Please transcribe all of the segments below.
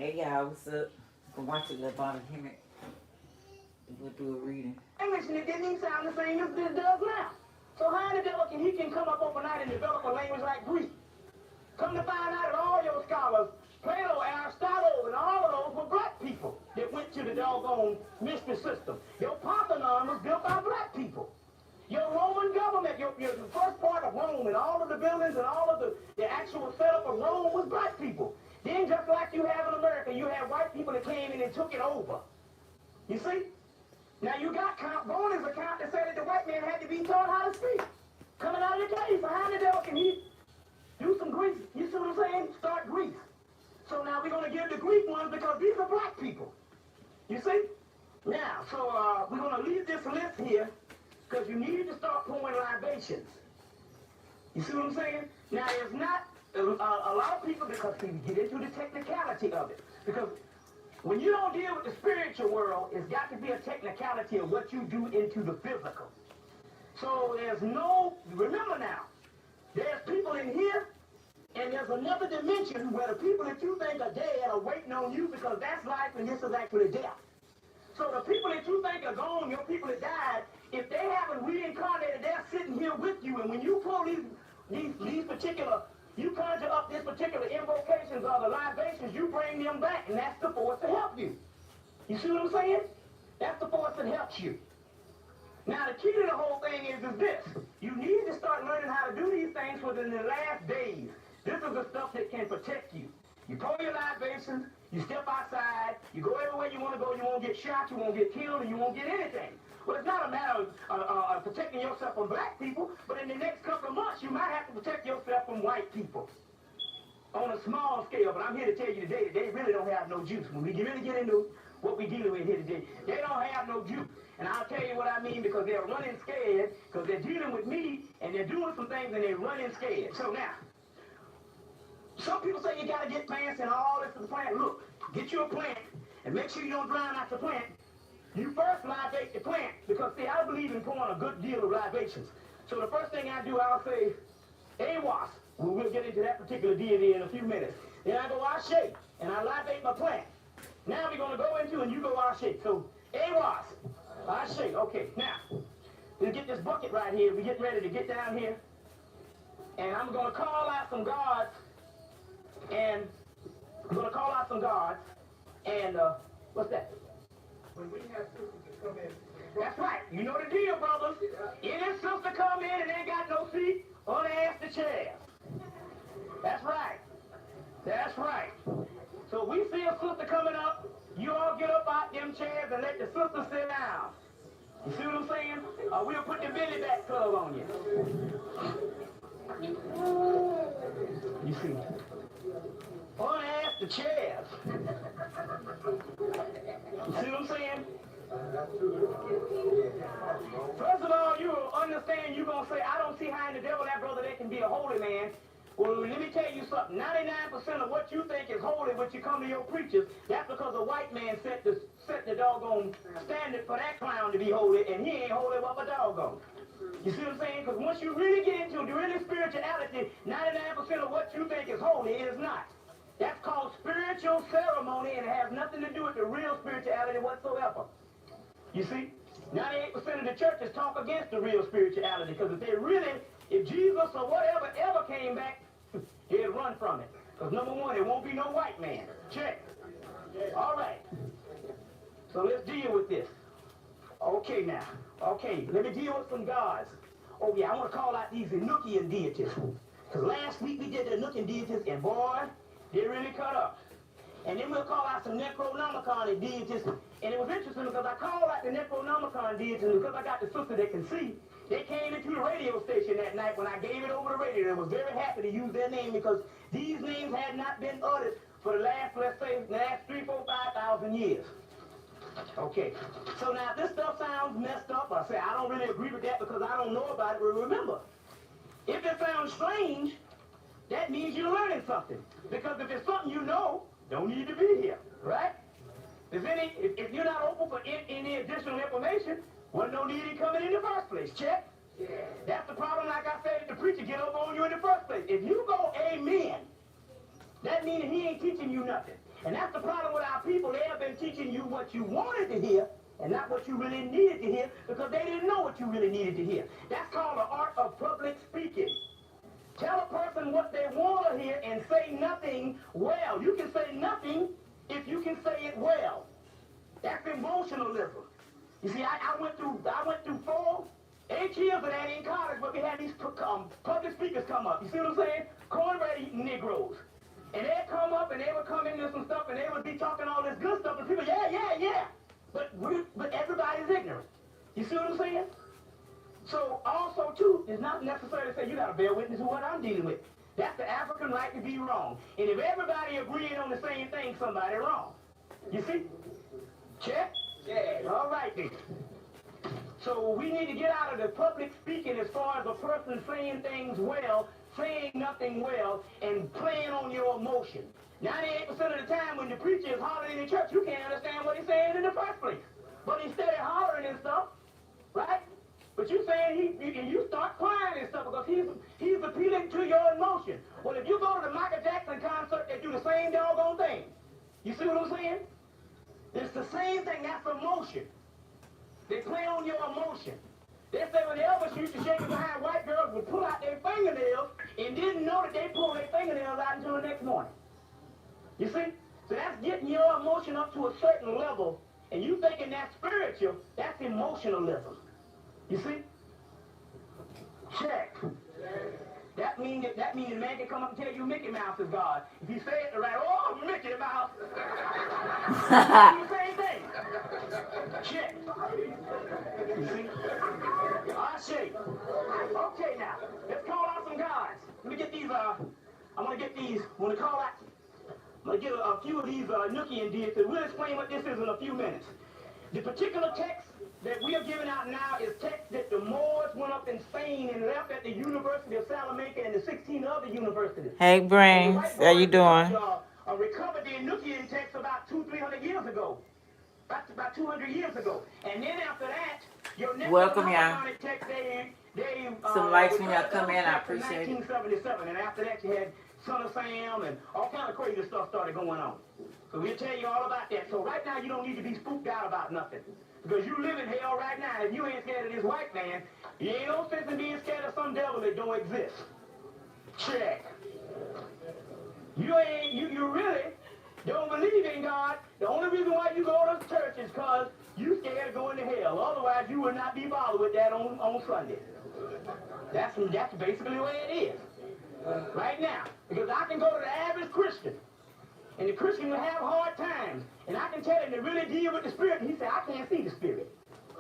Hey y'all, what's up? You can watch it at the bottom here. We'll do a reading. English, and it didn't even sound the same as this does now. So how in the devil can he come up overnight and develop a language like Greek? Come to find out that all your scholars, Plato, Aristotle, and all of those were black people that went to the doggone mystery system. Your Parthenon was built by black people. Your Roman government, the first part of Rome and all of the buildings and all of the actual setup of Rome was black people. Then just like you have in America, you have white people that came in and took it over. You see? Now you got Boney's account that said that the white man had to be taught how to speak. Coming out of the cave, so how in the devil can he do some Greek? You see what I'm saying? Start Greek. So now we're going to give the Greek ones because these are black people. You see? Now, so we're going to leave this list here because you need to start pouring libations. You see what I'm saying? Now, it's not a lot of people, because we get into the technicality of it. Because when you don't deal with the spiritual world, it's got to be a technicality of what you do into the physical. So there's no, remember now, there's people in here, and there's another dimension where the people that you think are dead are waiting on you because that's life and this is actually death. So the people that you think are gone, your people that died, if they haven't reincarnated, they're sitting here with you. And when you pull these particular, you conjure up this particular invocations or the libations, you bring them back, and that's the force to help you. You see what I'm saying? That's the force that helps you. Now, the key to the whole thing is this. You need to start learning how to do these things within the last days. This is the stuff that can protect you. You pour your libations, you step outside, you go everywhere you want to go, you won't get shot, you won't get killed, and you won't get anything. Well, it's not a matter of protecting yourself from black people, but in the next couple of months, you might have to protect yourself from white people. On a small scale, but I'm here to tell you today that they really don't have no juice. When we really get into what we're dealing with here today, they don't have no juice. And I'll tell you what I mean, because they're running scared, because they're dealing with me, and they're doing some things, and they're running scared. So now, some people say you got to get plants and all this to the plant. Look, get you a plant, and make sure you don't drown out the plant. You first libate the plant, because, see, I believe in pouring a good deal of libations. So the first thing I do, I'll say, Awas. We'll get into that particular deity in a few minutes. Then I go Ashe, and I libate my plant. Now we're going to go into, and you go Ashe. So, Awas, Ashe. Okay, now, we'll get this bucket right here. We get ready to get down here. And I'm going to call out some gods. And I'm going to call out some gods. And, what's that? When we have sisters that come in. That's right. You know the deal, brothers. Any sister come in and ain't got no seat, or they ask the chair. That's right. That's right. So we see a sister coming up, you all get up out them chairs and let the sister sit down. You see what I'm saying? We'll put the belly back club on you. You see? Or they ask the chairs. You see what I'm saying? First of all, you will understand, you're going to say, I don't see how in the devil that brother that can be a holy man. Well, let me tell you something. 99% of what you think is holy, when you come to your preachers, that's because a white man set the doggone standard for that clown to be holy, and he ain't holy but a doggone. You see what I'm saying? Because once you really get into the really spirituality, 99% of what you think is holy is not. That's called spiritual ceremony, and it has nothing to do with the real spirituality whatsoever. You see? 98% of the churches talk against the real spirituality, because if Jesus or whatever ever came back, he'd run from it. Because number one, there won't be no white man. Check. All right. So let's deal with this. Okay now. Okay, let me deal with some gods. Oh yeah, I want to call out these Enochian deities. Because last week we did the Enochian deities, and boy, they really cut up. And then we'll call out some Necronomicon deities. And it was interesting because I called out the Necronomicon deities because I got the sister that can see. They came into the radio station that night when I gave it over the radio. And was very happy to use their name because these names had not been uttered for the last, let's say, the last 3, 4, 5,000 years. Okay, so now this stuff sounds messed up. I say I don't really agree with that because I don't know about it. But remember, if it sounds strange, that means you're learning something. Because if it's something you know, don't need to be here, right? If you're not open for any additional information, well, no need in coming in the first place. Check. Yeah. That's the problem, like I said, if the preacher get over on you in the first place. If you go amen, that means he ain't teaching you nothing. And that's the problem with our people. They have been teaching you what you wanted to hear and not what you really needed to hear because they didn't know what you really needed to hear. That's called the art of public speaking. Tell a person what they want to hear and say nothing well. You can say nothing if you can say it well. That's emotionalism. You see, I went through 8 years of that in college where we had these public speakers come up. You see what I'm saying? Cornbread eating Negroes. And they'd come up and they would come into some stuff and they would be talking all this good stuff and people, yeah. But everybody's ignorant. You see what I'm saying? So also too, it's not necessary to say you got to bear witness to what I'm dealing with. That's the African right to be wrong. And if everybody agreeing on the same thing, somebody wrong. You see? Check? Yeah. All right then. So we need to get out of the public speaking as far as a person saying things well, saying nothing well, and playing on your emotion. 98% of the time when the preacher is hollering in the church, you can't understand what he's saying in the first place. But he's steady hollering and stuff, right? But you saying you start crying and stuff because he's appealing to your emotion. Well, if you go to the Michael Jackson concert, they do the same doggone thing. You see what I'm saying? It's the same thing. That's emotion. They play on your emotion. They say when the Elvis used to shake it behind, white girls would pull out their fingernails and didn't know that they pulled their fingernails out until the next morning. You see? So that's getting your emotion up to a certain level, and you thinking that's spiritual, that's emotionalism. You see? Check. That means a man can come up and tell you Mickey Mouse is God. If you say it right, oh, Mickey Mouse. Do the same thing. Check. You see? I see. Okay, now, let's call out some guys. Let me get these, I'm going to get these, I'm going to get a few of these Nookian deities. We'll explain what this is in a few minutes. The particular text that we are giving out now is text that the Moors went up in Spain and left at the University of Salamanca and the 16 other universities. Hey, Brains, how you doing? Recovered the Nookian text about 200-300 years ago. About 200 years ago. And then after that, your next welcome, y'all. text, some likes when y'all come in, I appreciate it. 1977, and after that you had Son of Sam and all kind of crazy stuff started going on. So we'll tell you all about that. So right now you don't need to be spooked out about nothing. Because you live in hell right now. If you ain't scared of this white man, you ain't no sense in being scared of some devil that don't exist. Check. You really don't believe in God. The only reason why you go to church is because you scared of going to hell. Otherwise, you would not be bothered with that on Sunday. That's basically the way it is. Right now. Because I can go to the average Christian, and the Christian will have hard times. And I can tell him to really deal with the Spirit. And he said, I can't see the Spirit.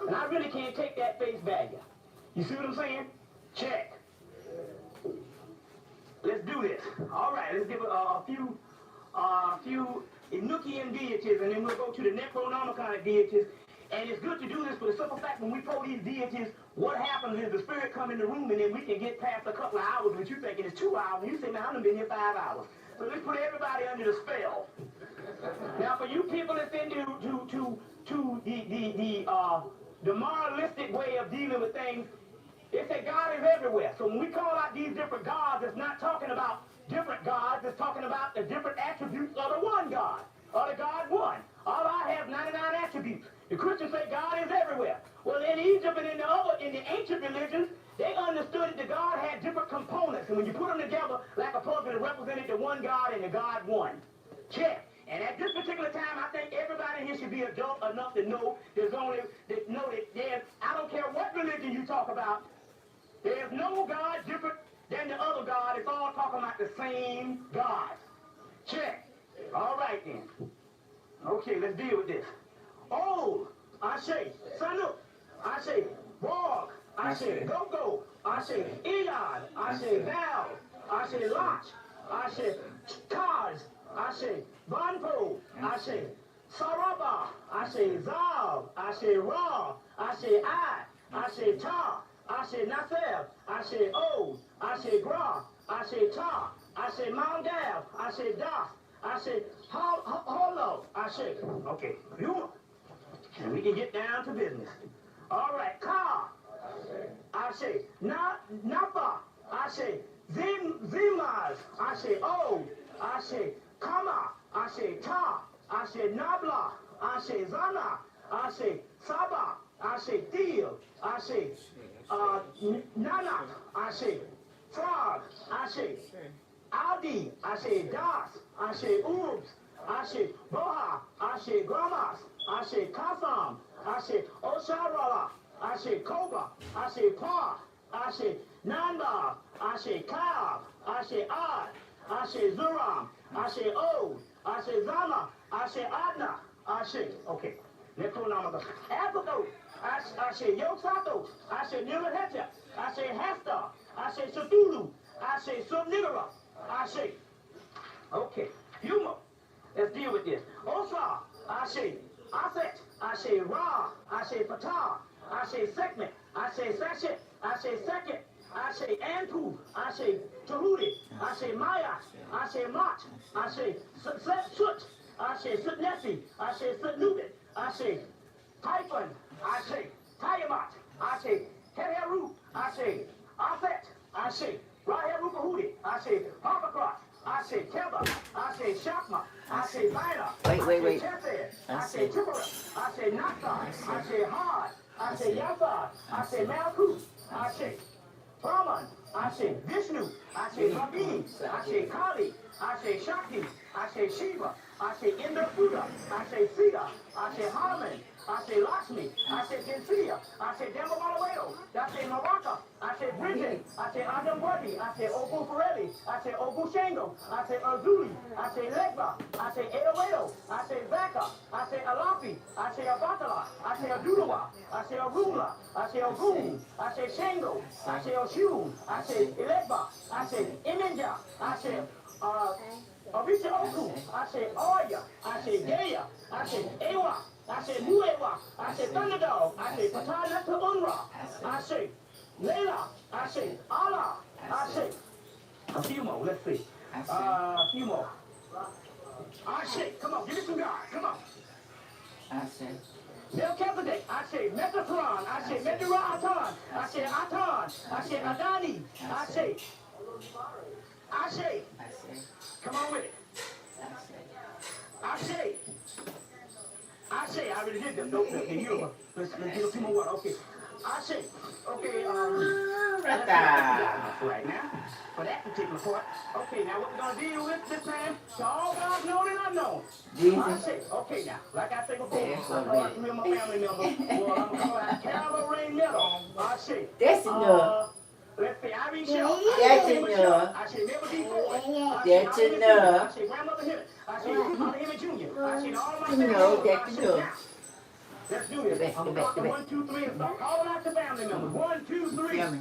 And I really can't take that face value. You see what I'm saying? Check. Let's do this. All right, let's give a few Enochian deities, and then we'll go to the Necronomicon deities. And it's good to do this for the simple fact when we pull these deities, what happens is the Spirit come in the room, and then we can get past a couple of hours, which you're thinking is 2 hours, and you say, man, I've been here 5 hours. So let's put everybody under the spell. Now, for you people that's into the moralistic way of dealing with things, they say God is everywhere. So when we call out these different gods, it's not talking about different gods. It's talking about the different attributes of the one God, or the God one. Allah has 99 attributes. The Christians say God is everywhere. Well, in Egypt and in the ancient religions, they understood that God had different components. And when you put them together like a puzzle, it represented the one God and the God one. Check. And at this particular time, I think everybody here should be adult enough to know there's I don't care what religion you talk about, there's no God different than the other God. It's all talking about the same God. Check. All right then. Okay, let's deal with this. Oh, I say, Sanuk, I say, Borg, I say, Go-Go, I say, Elon, I say, Val, I say, Lach, I say, Kaz, I say, Banpo, I say, Saraba, I say, Zal, I say, Ra, I say, I say, Ta, I say, Nasser, I say, O, I say, Gra, I say, Ta, I say, Mandel, I say, Das, I say, Holo, I say, okay, you, and we can get down to business. All right, Ka, I say, Napa, I say, Zimaz, I say, O, I say, Kama, I say, Ta, Ashe Nabla, Ashe Zana, Ashe Saba, Ashe Deal, Ashe Nanak, Ashe Frog, Ashe Aldi, Ashe Das, Ashe Ubs, Ashe Boha, Ashe Gramas, Ashe Kasam, Ashe Osharala, Ashe Koba, Ashe Pa, Ashe Nanda, Ashe Kab, Ashe Ad, Ashe Zuram, Ashe O, Ashe Zama, Ashe Adna, Ashe. Okay. Next one, Abago, Ashe Yosato, Ashe Nilaheta, Ashe Hasta, Ashe Sutulu, Ashe Subnigara, Ashe. Okay. Few more. Let's deal with this. Osa, Ashe, Aset, Ashe Ra, Ashe Fatah, Ashe Sekmet, Ashe Sashet, Ashe Seket, Ashe Anpu, Ashe Tahudi, Ashe Maya, Ashe Mach, Ashe Sut, Ashe Sutnesi, Ashe Sutnubit, Ashe Typhon, Ashe Tayamat, Ashe Heheru, Ashe Afet, Ashe Raheru Kahudi, Ashe Papakrat, Ashe Keba, Ashe Shakma, Ashe Bina, Wait. Ashe Tipura, Ashe Nakta, Ashe Had, Ashe Yasad, Ashe Malkut, Ashe Brahman, Ashe Vishnu, Ashe Bhavini, Ashe Kali, Ashe Shakti, Ashe Shiva, Ashe Indra Buddha, Ashe Sita, Ashe Hanuman, Ashe Lakshmi, Ashe Jinsiya, Ashe Dembabalawedo, Ashe Maraka, Ashe Bridget, Ashe Adamwadi, Ashe Ogu Farelli, Ashe Ogu Shango, Ashe Azuli, Ashe Legba, Ashe Edowedo, Ashe Zaka, Ashe Alafi, Ashe Abatala, Ashe Adudawa, Ashe Arula, Ashe Ogun, Ashe Shango, Ashe Oshun, Ashe Elegba, Ashe Iminja, Ashe Abisha Oku, Ashe Oya, Ashe Gaya, Ashe Ewa, Ashe Muewa, Ashe Thunderdog, Ashe Patana to Unra, Ashe Layla, Ashe Allah, Ashe. A few more, let's see. A few more. Ashe, come on, give me some God, come on. Ashe. Melchizedek, Ashe Metatron, Ashe Mediratan, Ashe Atan, Ashe Adani, Ashe. Ashe. Come on with it. Ashe. Ashe. I already did them. Don't let me. Let's get a few more water. Okay. Ashe. Okay. Let's see what we got right now for that particular part. Okay. Now what we're gonna deal with this time? So all God's known and unknown. Ashe. Okay. Now, like I said before, I call out three of my family members. Well, I'm gonna call out Carol Ray Miller. Ashe. That's enough. Let's see, Irene Shell. That's enough. I should never be forward. That's enough. I should grandmother Himmett. I should Mother Himmett Jr. I should all my You family know, members. that's enough. Let's do this. I'm going to count 1, 2, 3 and start calling out the family members. 1, 2, 3. Tell me.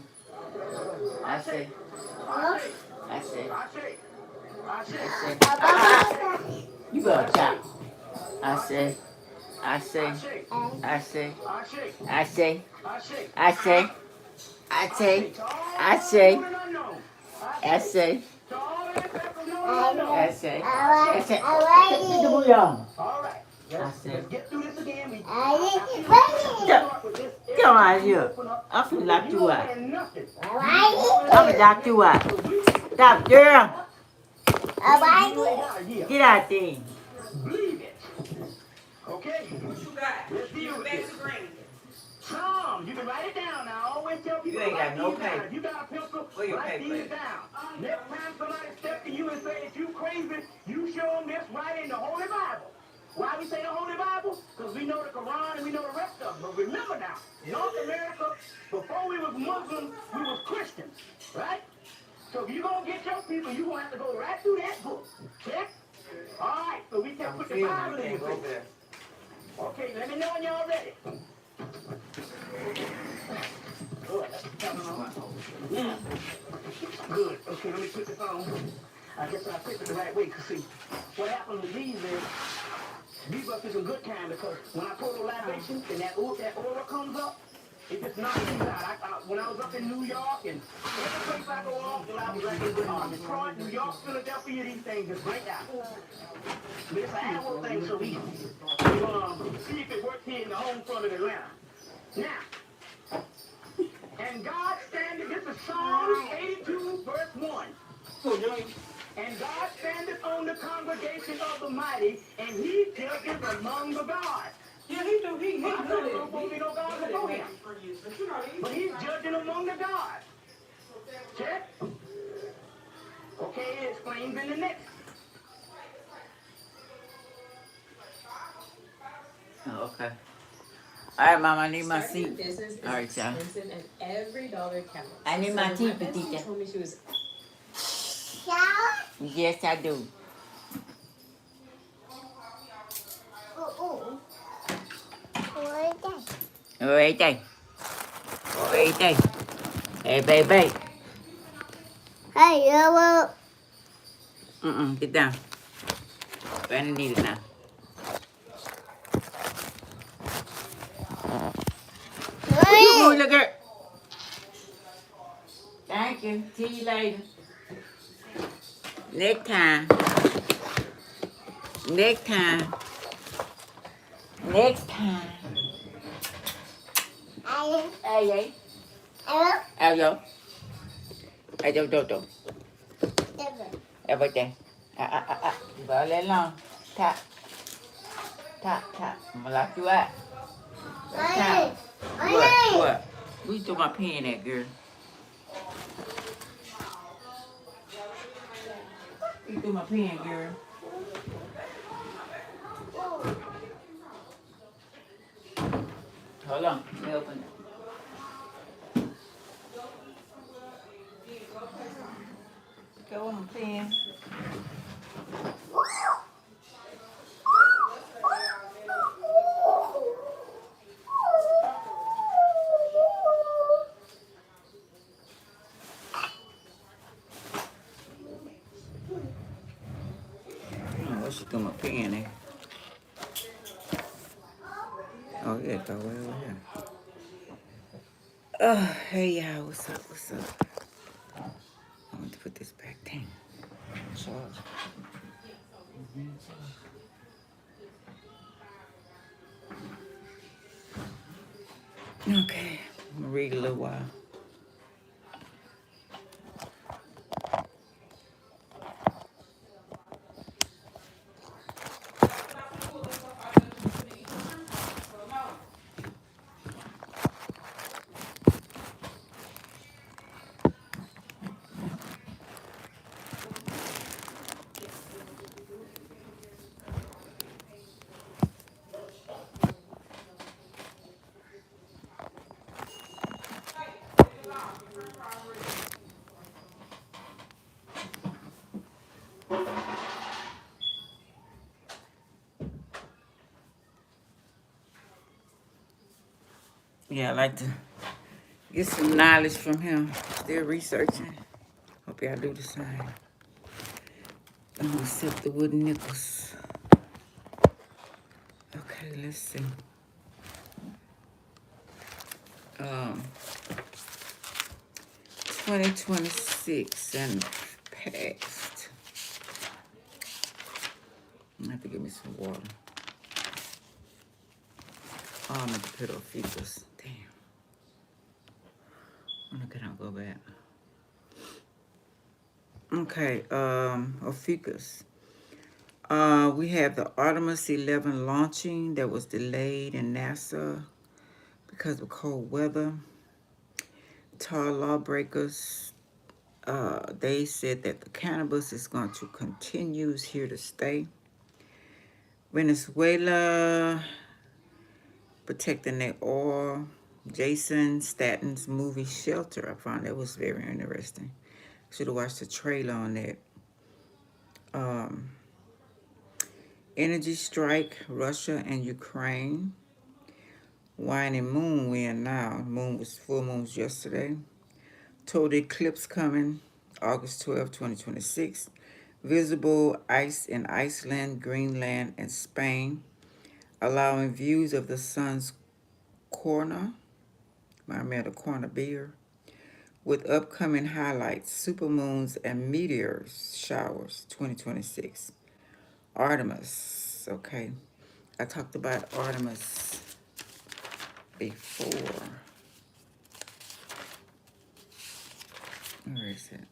I say. You better talk. I say. I say. All right. Let's get through this again. Get on out of here. I'm finna lock you out. I'm gonna lock you out. Stop, girl. Get out there. Believe it. Okay. What you got? Let's deal with this. Tom, you can write it down now. I always tell people You ain't got no write these down. paper. If you got a pencil, Where your write paper these at? down. Next time somebody steps to you and say, if you crazy, you show them this right in the Holy Bible. Why we say the Holy Bible? Because we know the Quran and we know the rest of them. But remember now, North America, before we was Muslims, we was Christians, right? So if you're going to get your people, you're going to have to go right through that book. Check? All right, so we can put the Bible in your face. Okay, let me know when y'all ready. Good. Okay, let me put this on. I guess I picked it the right way, because see, what happens with these is, these must be some good kind, because when I pour the libation and that aura comes up, it just knocks me out. When I was up in New York and every place I go off, when I was like in Detroit, New York, Philadelphia, these things just break out. But it's an annual thing, so we're going to see if it works here in the home front of Atlanta. Now, and God standeth, this is Psalm 82, verse 1. And God standeth on the congregation. congregation of the mighty, and he judges among the gods. Yeah, he do. He Well, I know good. there was supposed to be no God before him. But you know, But he's judging among the gods. Check. Okay, it explains in the next. Oh, okay. All right, Mom, I need my Starting a seat. business is All right, y'all. expensive and every dollar counts. I need my So my teeth, bestie Petita. told me she was Yes, I do. Right there. Right there. Hey, baby. Get down. Brandon need it now. Come on, look at. Thank you. See you later. Next time. Next time. Next time. Hey, Ayo. Ayo, do. Everything. Vào lên lòng. Tap. Tap. I'm gonna lock you out. Tap. What? Where you throw my pen at, girl? You threw my pen, girl. Hold on. Let me open it. Go on, pen. Where she threw my pen at? Oh, yeah, go way over here. Oh, hey, y'all. What's up? I want to put this back. Dang. Charge. Okay. I'm going to read a little while. Yeah, I like to get some knowledge from him. Still researching. Hope y'all do the same. I'm gonna accept the wooden nickels. Okay, let's see. 2026 and past. I have to give me some water. Oh, I'm gonna put OPHUICHUS. Damn. Look at I'll go back. Okay, OPHUICHUS. We have the Artemis 11 launching that was delayed in NASA because of cold weather. Tar lawbreakers, they said that the cannabis is going to continue, is here to stay. Venezuela protecting their oil. Jason Statton's movie Shelter, I found that was very interesting. Should have watched the trailer on that. Energy strike, Russia and Ukraine. Wine and moon win now. Moon was full moons yesterday. Total eclipse coming August 12, 2026. Visible ice in Iceland, Greenland, and Spain, allowing views of the sun's corner, remind me of the corner beer, with upcoming highlights, supermoons and meteors showers, 2026. Artemis, okay. I talked about Artemis before. Where is it?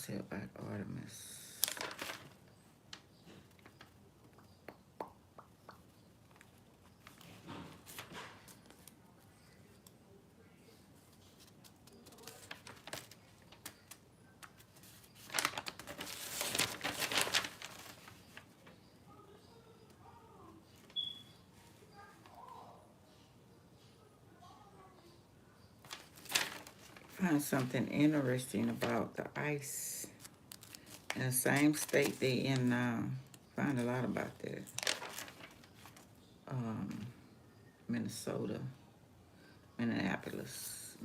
say about Artemis? Find something interesting about the ice in the same state they in now. Find a lot about that. Minnesota, Minneapolis.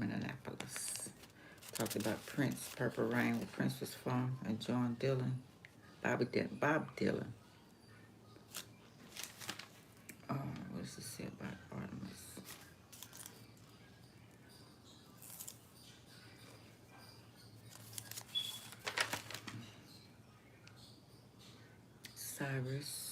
Talked about Prince, Purple Rain, where Prince was from, and John Dylan, Bob Dylan. What does it say about Artemis? Cyrus.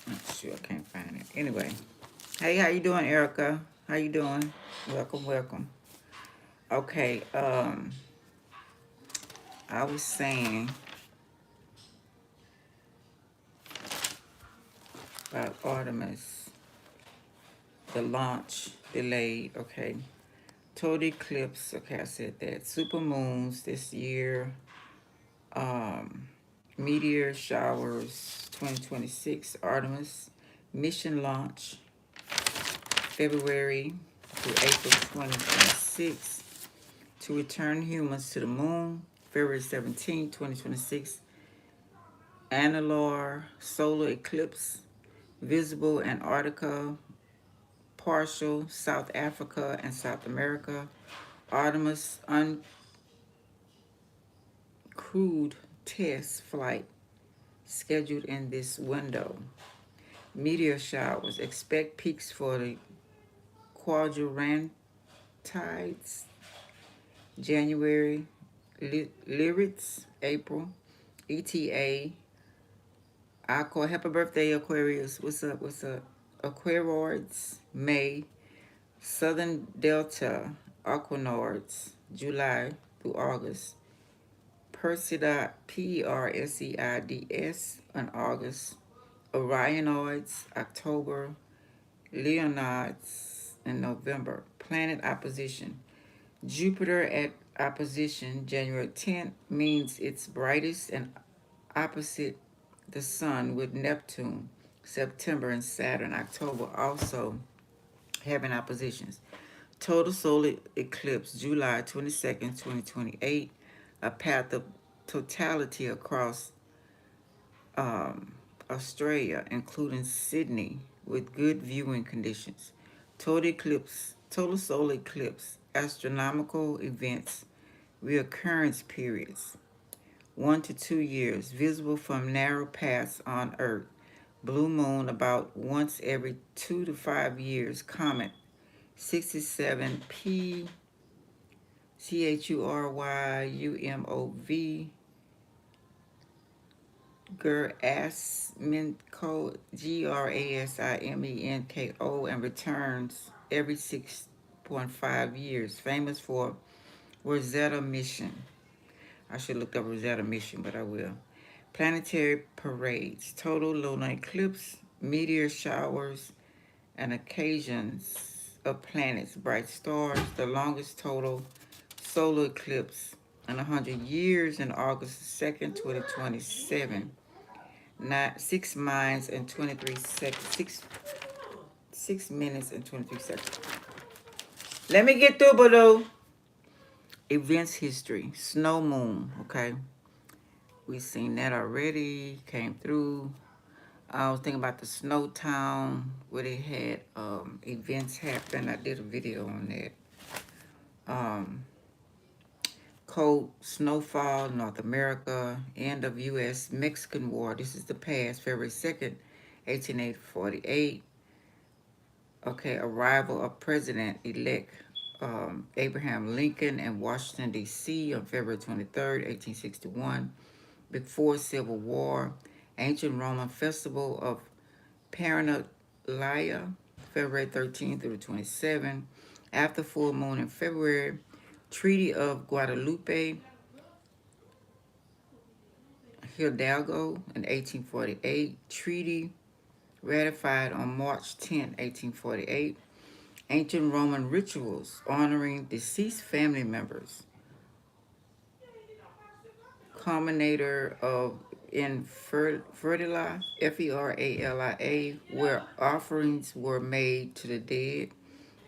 Not sure, I can't find it. Anyway, hey, how you doing, Erica? How you doing? Welcome. Okay, I was saying about Artemis, the launch delayed. Okay, total eclipse. Okay, I said that. Super moons this year. Meteor showers 2026. Artemis mission launch February to April 2026 to return humans to the moon. February 17, 2026. Annular solar eclipse visible Antarctica, partial South Africa and South America. Artemis uncrewed test flight scheduled in this window. Meteor showers. Expect peaks for the quadrantides. January. Lyrics. April. ETA. Aqua. Happy birthday, Aquarius. What's up? Aquaroids. May. Southern Delta. Aquanauds. July through August. Perseids. Perseids on August. Orionoids, October. Leonids in November. Planet opposition. Jupiter at opposition January 10th means it's brightest and opposite the sun with Neptune. September and Saturn. October also having oppositions. Total solar eclipse July 22nd, 2028. A path of totality across Australia, including Sydney, with good viewing conditions. Total solar eclipse, astronomical events, reoccurrence periods, 1 to 2 years, visible from narrow paths on Earth. Blue moon about once every 2 to 5 years. Comet 67P CHURYUMOV Grasimenko, Grasimenko, and returns every 6.5 years. Famous for Rosetta mission. I should look up Rosetta mission, but I will. Planetary parades, total lunar eclipse, meteor showers, and occasions of planets, bright stars, the longest total solar eclipse in 100 years in August 2nd, 2027. 6 minutes and 23 seconds. 6 minutes and 23 seconds. Let me get through, Badoo. Events history. Snow moon, okay? We seen that already. Came through. I was thinking about the Snow Town where they had events happen. I did a video on that. Cold snowfall, North America, end of U.S.-Mexican War. This is the past, February 2nd, 1848. Okay, arrival of President-elect Abraham Lincoln in Washington, D.C. on February 23rd, 1861. Before Civil War, ancient Roman festival of Paranalia, February 13th through 27th. After full moon in February, Treaty of Guadalupe, Hidalgo in 1848. Treaty ratified on March 10, 1848. Ancient Roman rituals honoring deceased family members. Culminator of Fertila, F-E-R-A-L-I-A, where offerings were made to the dead.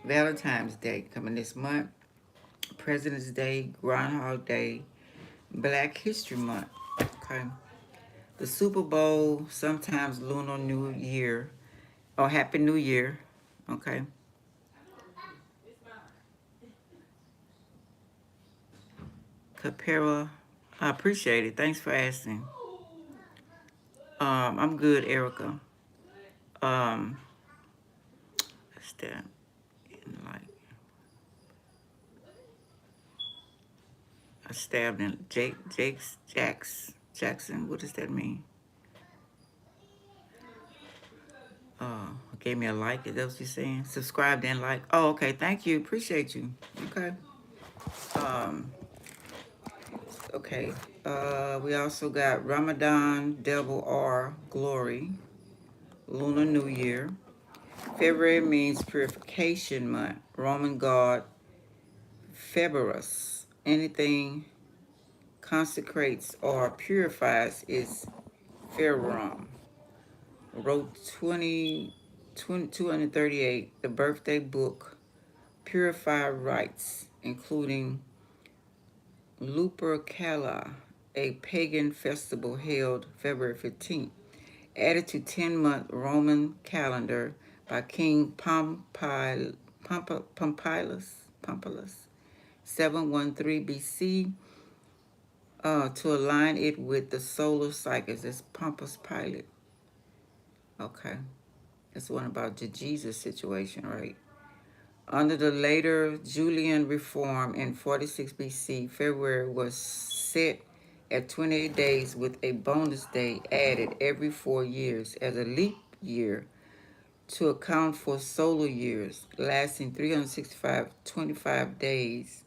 Valentine's Day coming this month. President's Day, Groundhog Day, Black History Month. Okay. The Super Bowl, sometimes Lunar New Year, or Happy New Year. Okay. Capera, I appreciate it. Thanks for asking. I'm good, Erica. Um, Stab. Like, I stabbed in Jackson. What does that mean? Gave me a like. Is that what you're saying? Subscribe and like. Oh, okay. Thank you. Appreciate you. Okay. Okay. We also got Ramadan, Double R, Glory, Lunar New Year. February means purification month. Roman god Februs. Anything consecrates or purifies is Februm. Wrote 238, the birthday book, Purified Rites, including Lupercalia, a pagan festival held February 15th, added to 10-month Roman calendar by King Pompilus, 713 BC, to align it with the solar cycles. That's Pompus Pilate. Okay. That's one about the Jesus situation, right? Under the later Julian reform in 46 BC, February was set at 28 days with a bonus day added every 4 years as a leap year to account for solar years lasting 365 days.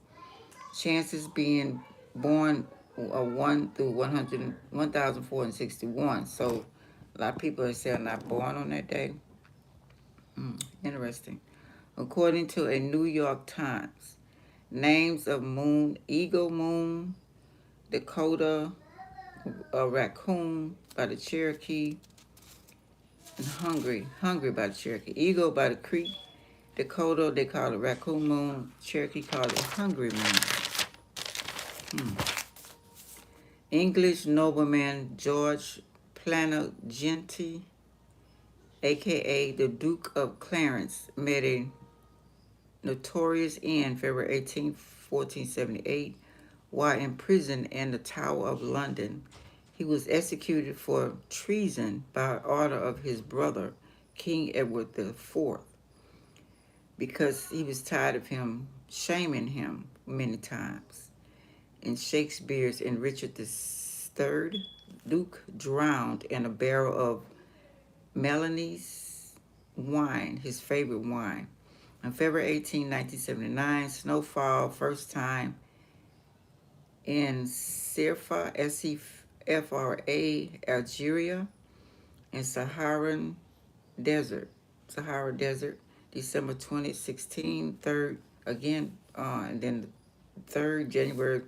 Chances being born are 1 through 100, 1,461. So a lot of people are saying not born on that day. Interesting. According to a New York Times, names of moon, Eagle Moon, Dakota, Raccoon by the Cherokee, and Hungry by the Cherokee. Eagle by the Creek, Dakota, they call it Raccoon Moon, Cherokee call it Hungry Moon. English nobleman George Plantagenet, a.k.a. the Duke of Clarence, met a notorious end February 18, 1478, while imprisoned in the Tower of London. He was executed for treason by order of his brother, King Edward IV, because he was tired of him shaming him many times. In Shakespeare's In Richard III, Duke drowned in a barrel of Melanie's wine, his favorite wine. On February 18, 1979, snowfall first time in Sirfa, S-E-F-R-A, Algeria, and Sahara Desert, December 2016, and then 3rd, January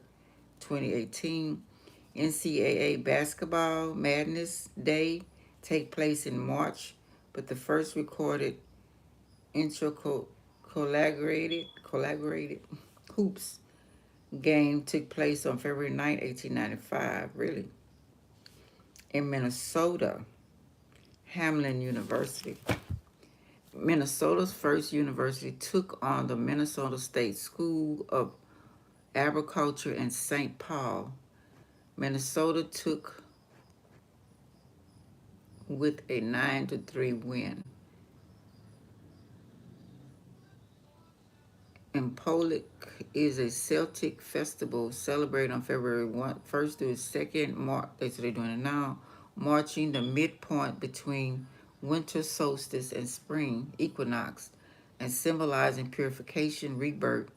2018. NCAA Basketball Madness Day take place in March, but the first recorded collaborated hoops game took place on February 9, 1895, really. In Minnesota, Hamlin University. Minnesota's first university took on the Minnesota State School of Agriculture in St. Paul. Minnesota took with a 9-3 win. Impolic is a Celtic festival celebrated on February 1st through 2nd. That's what they're doing it now. Marching the midpoint between winter solstice and spring equinox, and symbolizing purification, rebirth,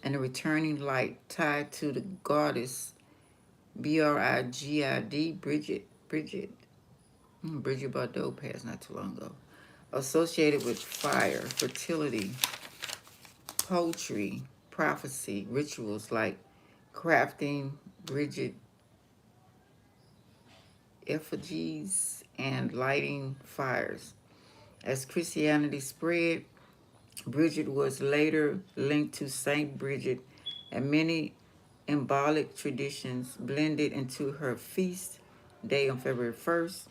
and the returning light, tied to the goddess Brigid. Bridget Bardot passed not too long ago. Associated with fire, fertility, poetry, prophecy, rituals like crafting Bridget effigies and lighting fires. As Christianity spread, Bridget was later linked to Saint Bridget, and many symbolic traditions blended into her feast day on February 1st.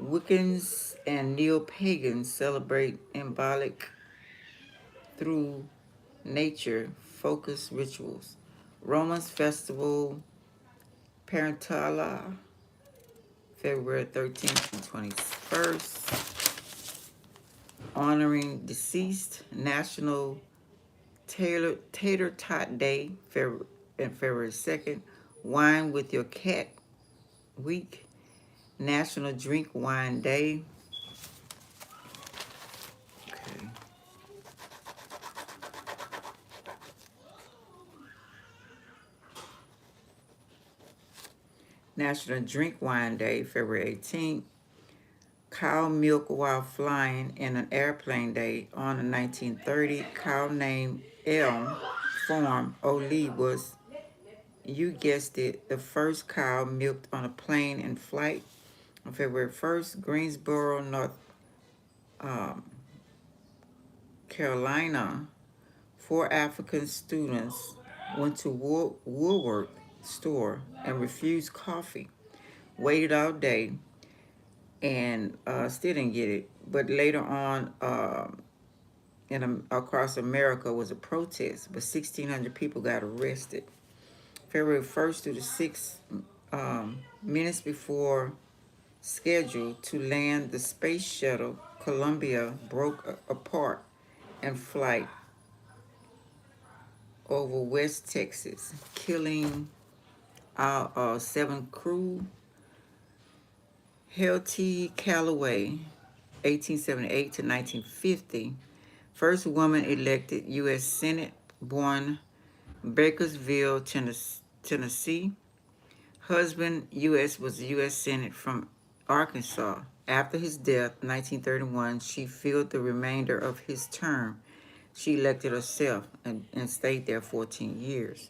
Wiccans and neo-pagans celebrate symbolic through nature-focused rituals. Romans festival Parentala, February 13th and 21st. Honoring deceased. National Tater Tot Day, February 2nd. Wine with your cat week. National Drink Wine Day. Okay. National Drink Wine Day, February 18th. Cow milk while flying in an airplane day on the 1930. Cow named Elm Farm Oli was, you guessed it, the first cow milked on a plane in flight. On February 1st, Greensboro, North Carolina, 4 African students went to Woolworth store and refused coffee. Waited all day and still didn't get it. But later on, across America was a protest, but 1,600 people got arrested. February 1st through the 6th, minutes before schedule to land, the space shuttle Columbia broke apart in flight over West Texas, killing 7 crew. Helty Calloway, 1878 to 1950, first woman elected U.S. Senate, born Bakersville, Tennessee. Husband, was U.S. Senate from Arkansas. After his death, 1931, she filled the remainder of his term. She elected herself and stayed there 14 years.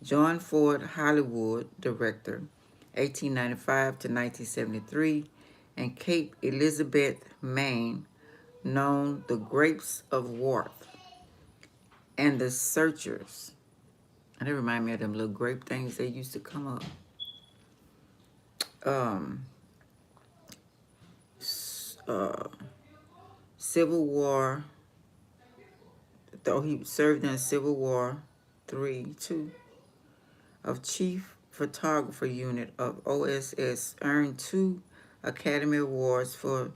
John Ford Hollywood, director, 1895 to 1973, and Cape Elizabeth, Maine, known The Grapes of Wrath and The Searchers. And they remind me of them little grape things that used to come up. Civil War, though he served in Civil War 2, of Chief Photographer Unit of OSS, earned 2 Academy Awards for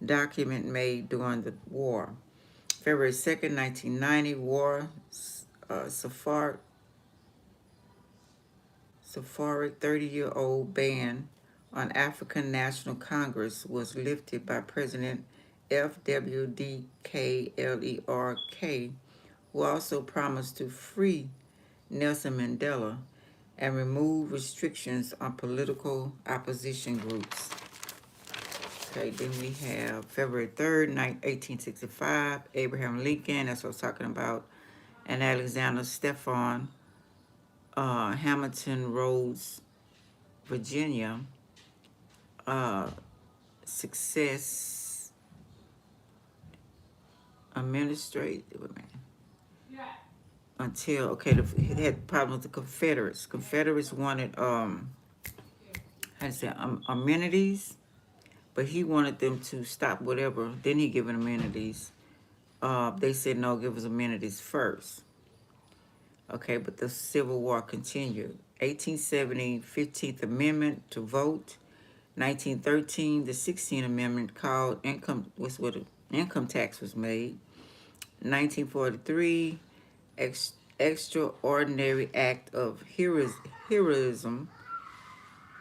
document made during the war. February 2nd, 1990, War Safari 30-year-old band on African National Congress was lifted by President FWDKLERK, who also promised to free Nelson Mandela and remove restrictions on political opposition groups. Okay, then we have February 3rd, 1865, Abraham Lincoln, that's what I was talking about, and Alexander Stephen Hamilton Roads, Virginia, success administrate until, okay, it had problems with the Confederates. Confederates wanted, how to say, amenities, but he wanted them to stop whatever. Then he given amenities. They said, no, give us amenities first. Okay, but the Civil War continued. 1870, 15th Amendment to vote. 1913, the 16th Amendment called income tax was made. 1943, extraordinary act of heroism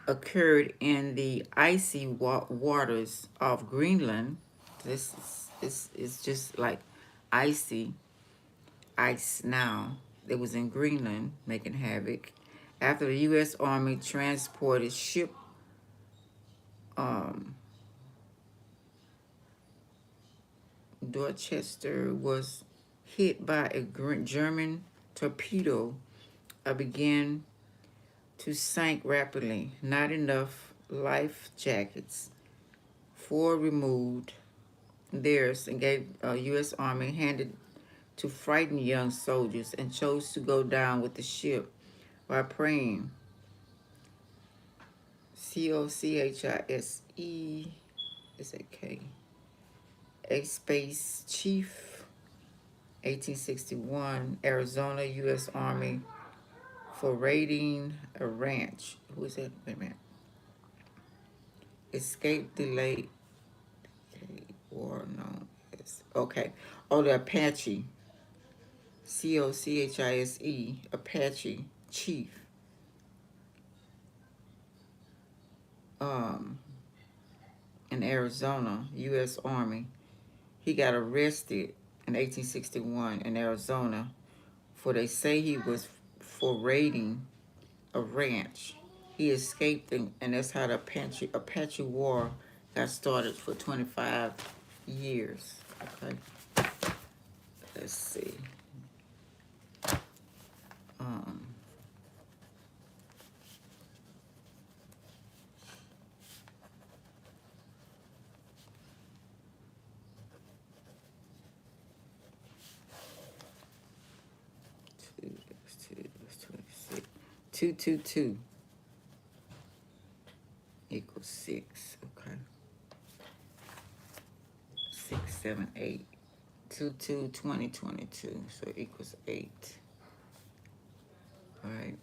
occurred in the icy waters of Greenland. This is just like ice now. It was in Greenland, making havoc. After the U.S. Army transported ship Dorchester was hit by a German torpedo, began to sink rapidly. Not enough life jackets. 4 removed theirs and gave U.S. Army handed to frighten young soldiers and chose to go down with the ship while praying. COCHISE is a K. A-Space Chief, 1861, Arizona, U.S. Army, for raiding a ranch. Who is that? Wait a minute. Escape delayed. War known as. Okay. Oh, the Apache. COCHISE, Apache Chief. In Arizona, U.S. Army. He got arrested in 1861 in Arizona for they say he was for raiding a ranch. He escaped, and that's how the Apache War got started for 25 years. Okay, let's see. That's 26. 222 equals 6. Okay. 6, 7, 8. 2, 2, 20, 22. So equals 8. All right.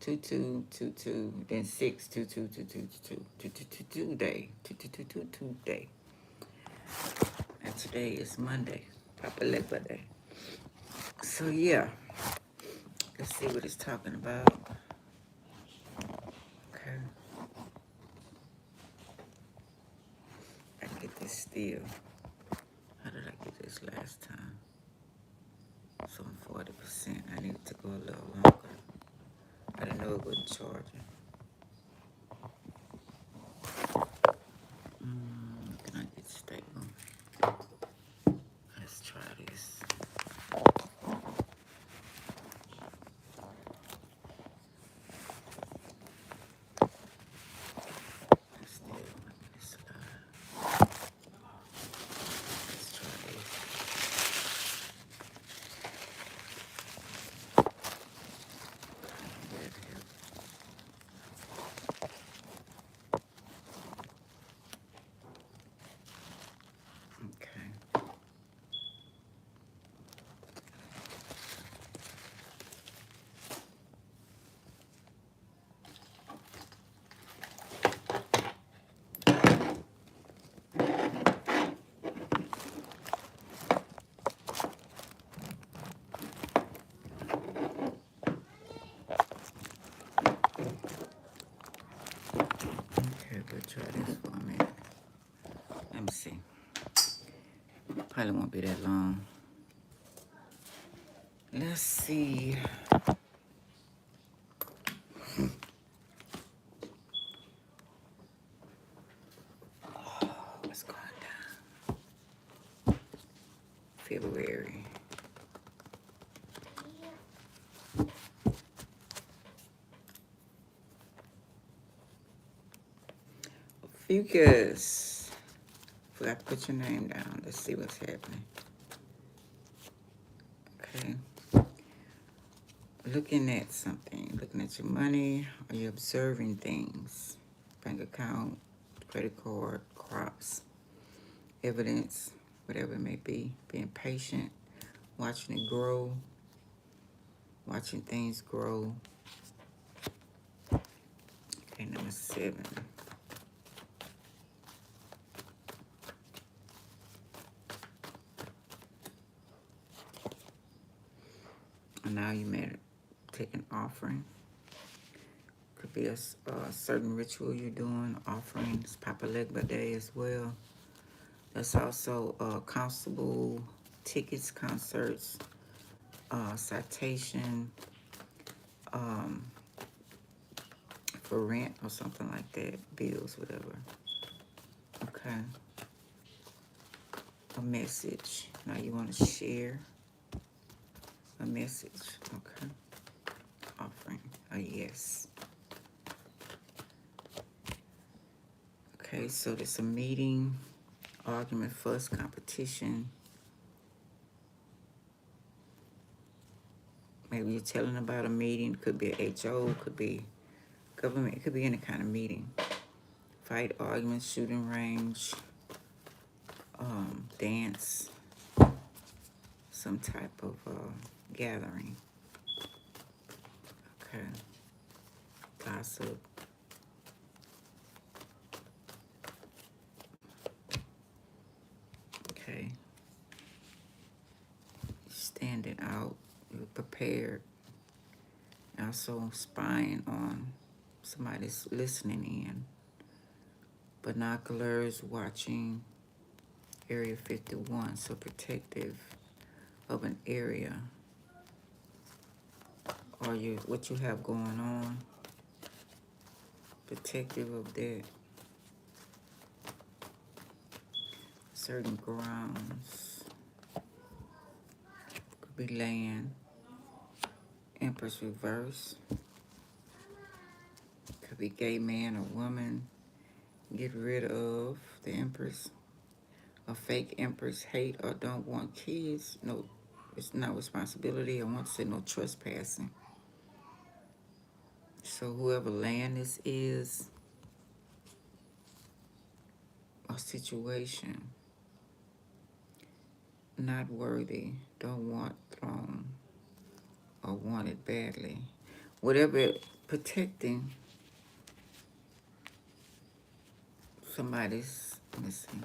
2, 2, 2, 2. Then 6, 2, 2, 2, 2, 2, 2, 2, 2, 2 day. 2, 2, 2, 2, 2 day. And today is Monday. Papa Legba Day. So yeah. Let's see what it's talking about. Okay. I get this still. How did I get this last time? So I'm 40%. I need to go a little longer. I didn't know it wasn't charging. Can I get stable? Let's try this. Still, let me slide. Let's try this. Probably won't be that long. Let's see. What's going down? February. Ophuicchus. Forgot to put your name down. Let's see what's happening. Okay. Looking at something. Looking at your money. Are you observing things? Bank account, credit card, crops, evidence, whatever it may be. Being patient. Watching it grow. Watching things grow. Okay, number 7. And now you may take an offering. Could be a certain ritual you're doing. Offerings, Papa Legba Day as well. That's also constable tickets, concerts, citation for rent or something like that. Bills, whatever. Okay. A message. Now you want to share a message. Okay. Offering. A yes. Okay, so there's a meeting, argument, fuss, competition. Maybe you're telling about a meeting. Could be a HO, could be government. It could be any kind of meeting. Fight, argument, shooting range, dance, some type of gathering. Okay. Gossip. Okay. Standing out. You're prepared. Also spying on somebody's listening in. Binoculars, watching Area 51. So protective of an area. Or what you have going on. Protective of that. Certain grounds. Could be land. Empress reverse. Could be gay man or woman. Get rid of the Empress. A fake Empress hate or don't want kids. No, it's not responsibility. I want to say no trespassing. So whoever land this is, a situation, not worthy, don't want throne, or want it badly. Whatever protecting somebody's missing.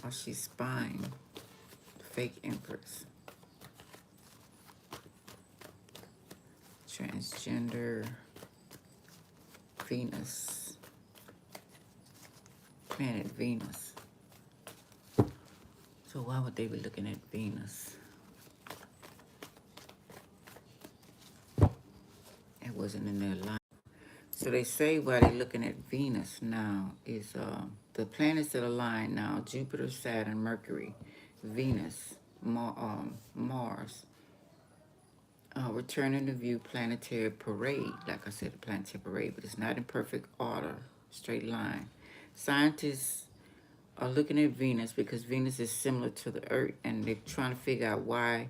Or she's spying, fake Empress. Transgender, Venus, planet Venus. So why would they be looking at Venus? It wasn't in their line. So they say why they're looking at Venus now is the planets that align now: Jupiter, Saturn, Mercury, Venus, Mars. Returning to view planetary parade. Like I said, a planetary parade, but it's not in perfect order, straight line. Scientists are looking at Venus because Venus is similar to the Earth, and they're trying to figure out why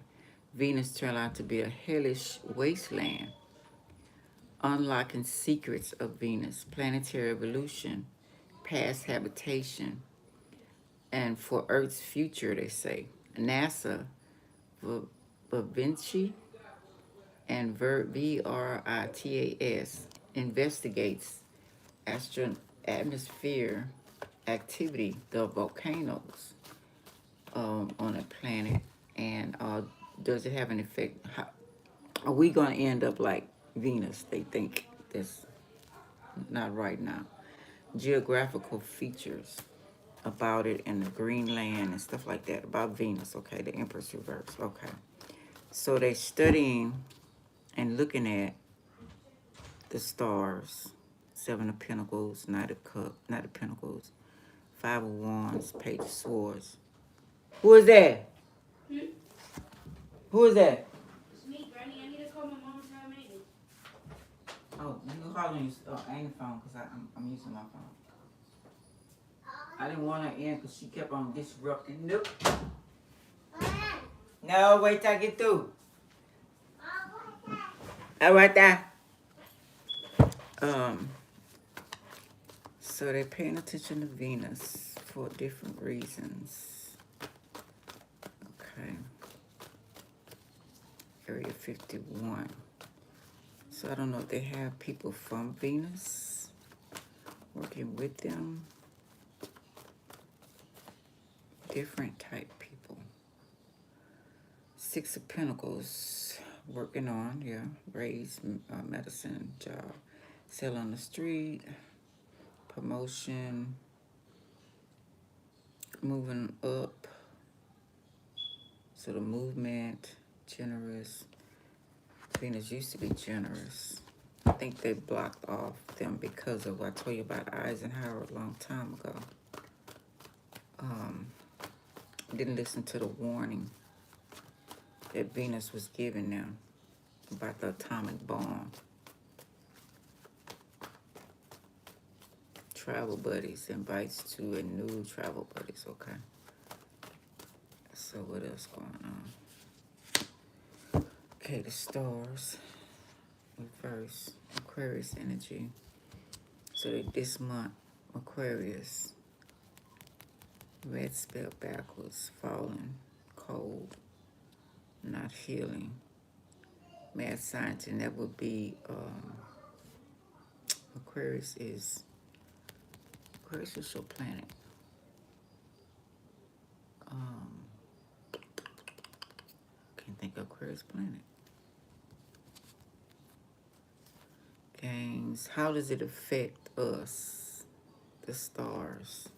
Venus turned out to be a hellish wasteland. Unlocking secrets of Venus, planetary evolution, past habitation, and for Earth's future, they say. NASA, Vinci, and VRITAS investigates atmosphere activity, the volcanoes on a planet, and does it have an effect? Are we going to end up like Venus? They think that's not right now. geographical features about it and the green land and stuff like that about Venus. Okay, the Empress reverse. Okay, so they're studying and looking at the stars. Seven of Pentacles, Knight of Pentacles, Five of Wands, Page of Swords. Who is that? Who is that? It's me, Granny. I need to call my mom and tell her I made it. Oh, you can call on your Annie's phone because I'm using my phone. I didn't want her in because she kept on disrupting. Nope. No, wait till I get through. All right, there. So they're paying attention to Venus for different reasons. Okay. Area 51. So I don't know if they have people from Venus working with them. Different type people. Six of Pentacles, working on, yeah, raise, medicine, job, sell on the street, promotion, moving up. So the movement, generous. Venus used to be generous. I think they blocked off them because of what I told you about Eisenhower a long time ago. Didn't listen to the warning that Venus was giving them about the atomic bomb. Travel buddies, invites to a new travel buddies, okay. So what else going on? Okay, the stars, reverse, Aquarius energy. So this month, Aquarius, red spelled backwards, falling, cold, not healing. Mad science, and that would be Aquarius is your planet. Can't think of Aquarius planet. Gangs. How does it affect us? The stars.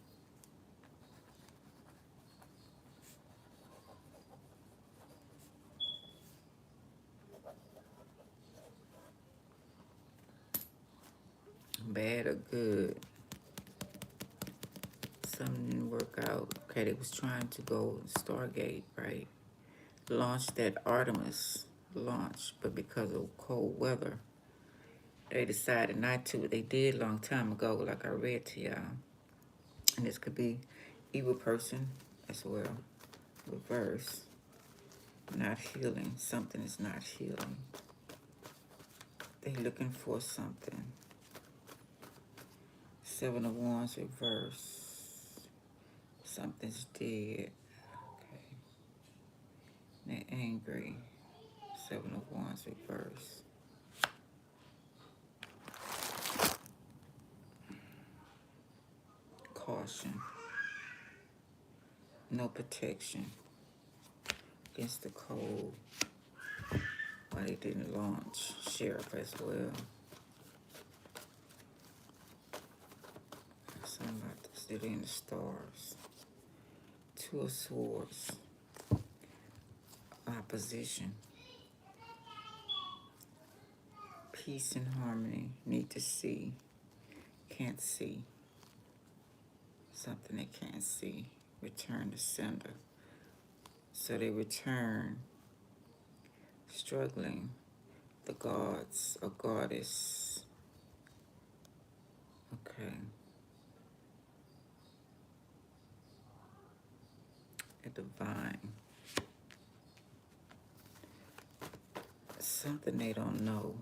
Bad or good? Something didn't work out. Okay, they was trying to go Stargate, right? Launch that Artemis launch, but because of cold weather, they decided not to. They did a long time ago, like I read to y'all. And this could be evil person as well. Reverse. Not healing. Something is not healing. They looking for something. Seven of Wands reverse. Something's dead. Okay. They're angry. Seven of Wands reverse. Caution. No protection against the cold. Why they didn't launch. Sheriff as well. Something about the city and the stars. Two of Swords. Opposition. Peace and harmony. Need to see. Can't see. Something they can't see. Return to sender. So they return. Struggling. The gods. A goddess. Okay. A divine. Something they don't know.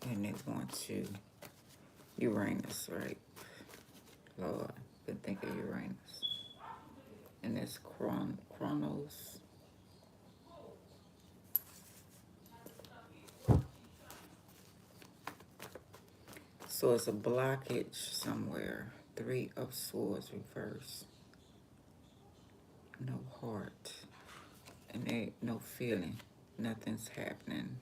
And they want to. Uranus, right? Lord, been thinking Uranus. And it's Chronos. So it's a blockage somewhere. Three of Swords reverse. No heart. And they no feeling. Nothing's happening.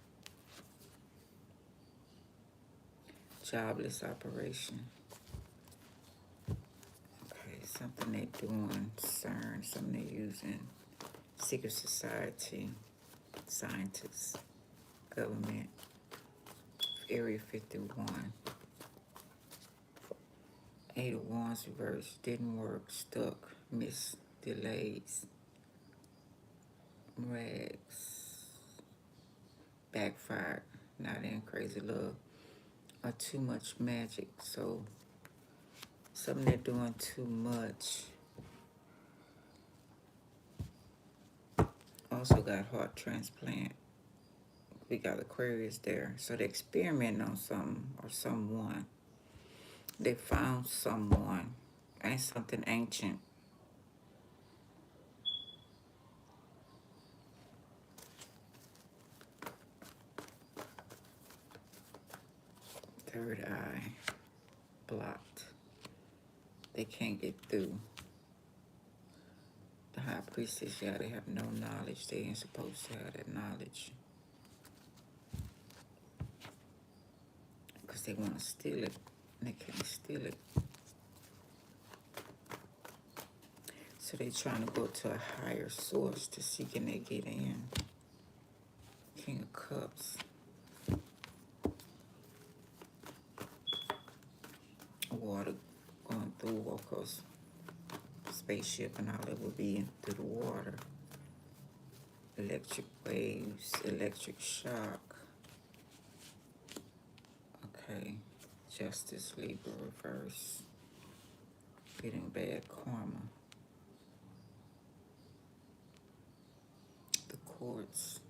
Jobless operation. Something they doing, CERN, something they using, secret society, scientists, government, Area 51. 8 of Wands reversed, didn't work, stuck, missed, delays, rags, backfired, not in crazy love, or too much magic. So something they're doing too much. Also got heart transplant. We got Aquarius there. So they're experimenting on something or someone. They found someone. Ain't something ancient. Third eye blocked. They can't get through. The high priestess, yeah, they have no knowledge. They ain't supposed to have that knowledge. Because they want to steal it. And they can't steal it. So they trying to go to a higher source to see can they get in. King of Cups. Water going through, of course, spaceship and all that will be in through the water. Electric waves, electric shock. Okay, Justice, Libra, reverse. Getting bad karma. The courts.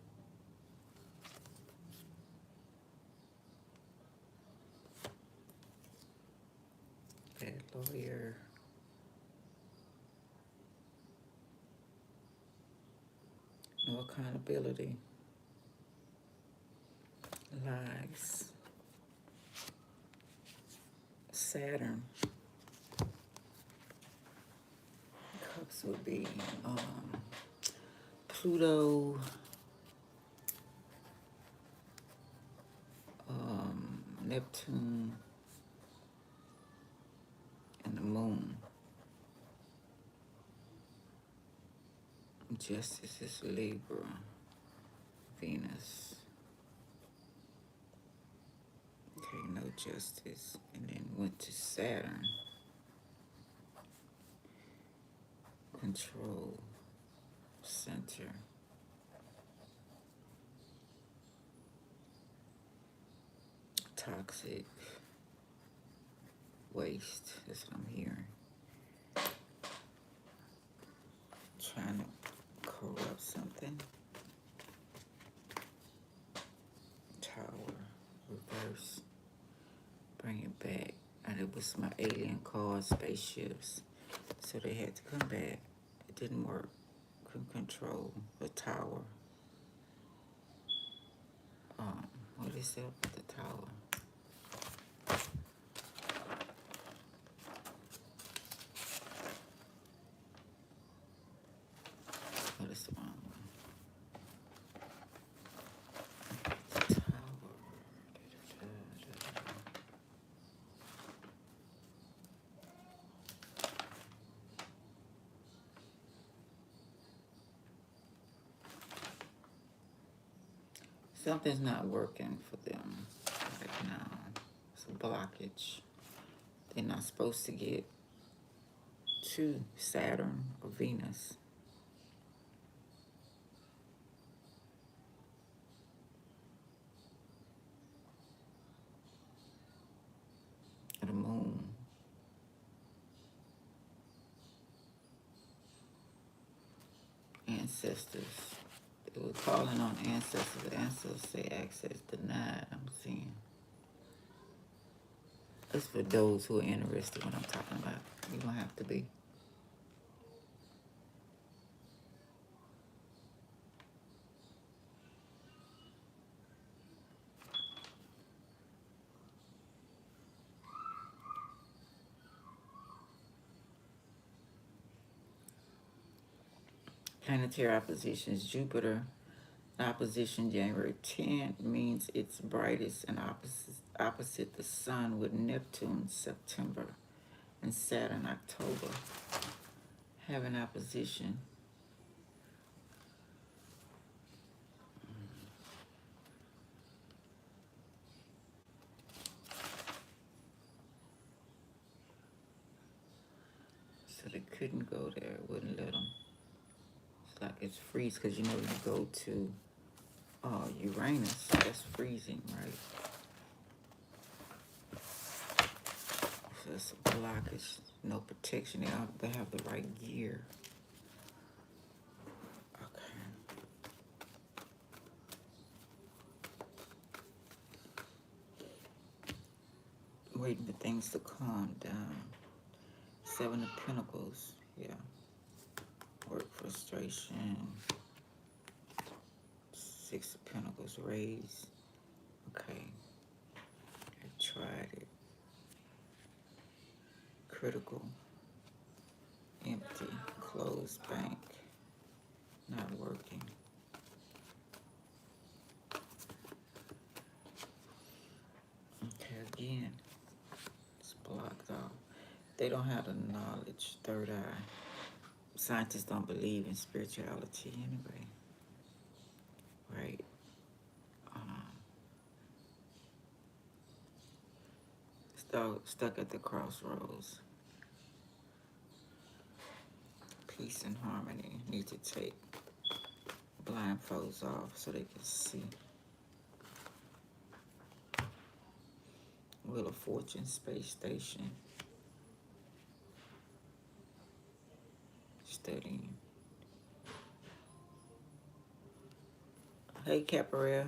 Bad lawyer. No accountability. Lies. Saturn. Cups would be Pluto, Neptune, and the moon. Justice is Libra, Venus. Okay, no justice. And then went to Saturn. Control, center. Toxic, waste, that's what I'm hearing. Trying to corrupt something. Tower, reverse, bring it back. And it was my alien card, spaceships. So they had to come back. It didn't work. Couldn't control the tower. What is that with the tower? What is the wrong one? The tower. Something's not working for them right now. It's a blockage. They're not supposed to get to Saturn or Venus. Or the moon. Ancestors. They were calling on ancestors. The ancestors say access denied. I'm seeing. That's for those who are interested in what I'm talking about. You don't have to be. Planetary oppositions. Jupiter opposition January 10th means it's brightest and opposite the sun with Neptune September and Saturn October. having opposition. So they couldn't go there. It wouldn't let them. It's like it's freeze because you know you go to Uranus, that's freezing, right? So it's a blockage, no protection. They have the right gear. Okay. Waiting for things to calm down. 7 of Pentacles, yeah. Work frustration. 6 of Pentacles, raise. Okay. I tried it. Critical. Empty. Closed bank. Not working. Okay, again. It's blocked off. They don't have the knowledge. Third eye. Scientists don't believe in spirituality anyway. Right? Stuck at the crossroads. Peace and harmony. Need to take blindfolds off so they can see. Wheel of Fortune, space station. Studying. Hey, Caparel.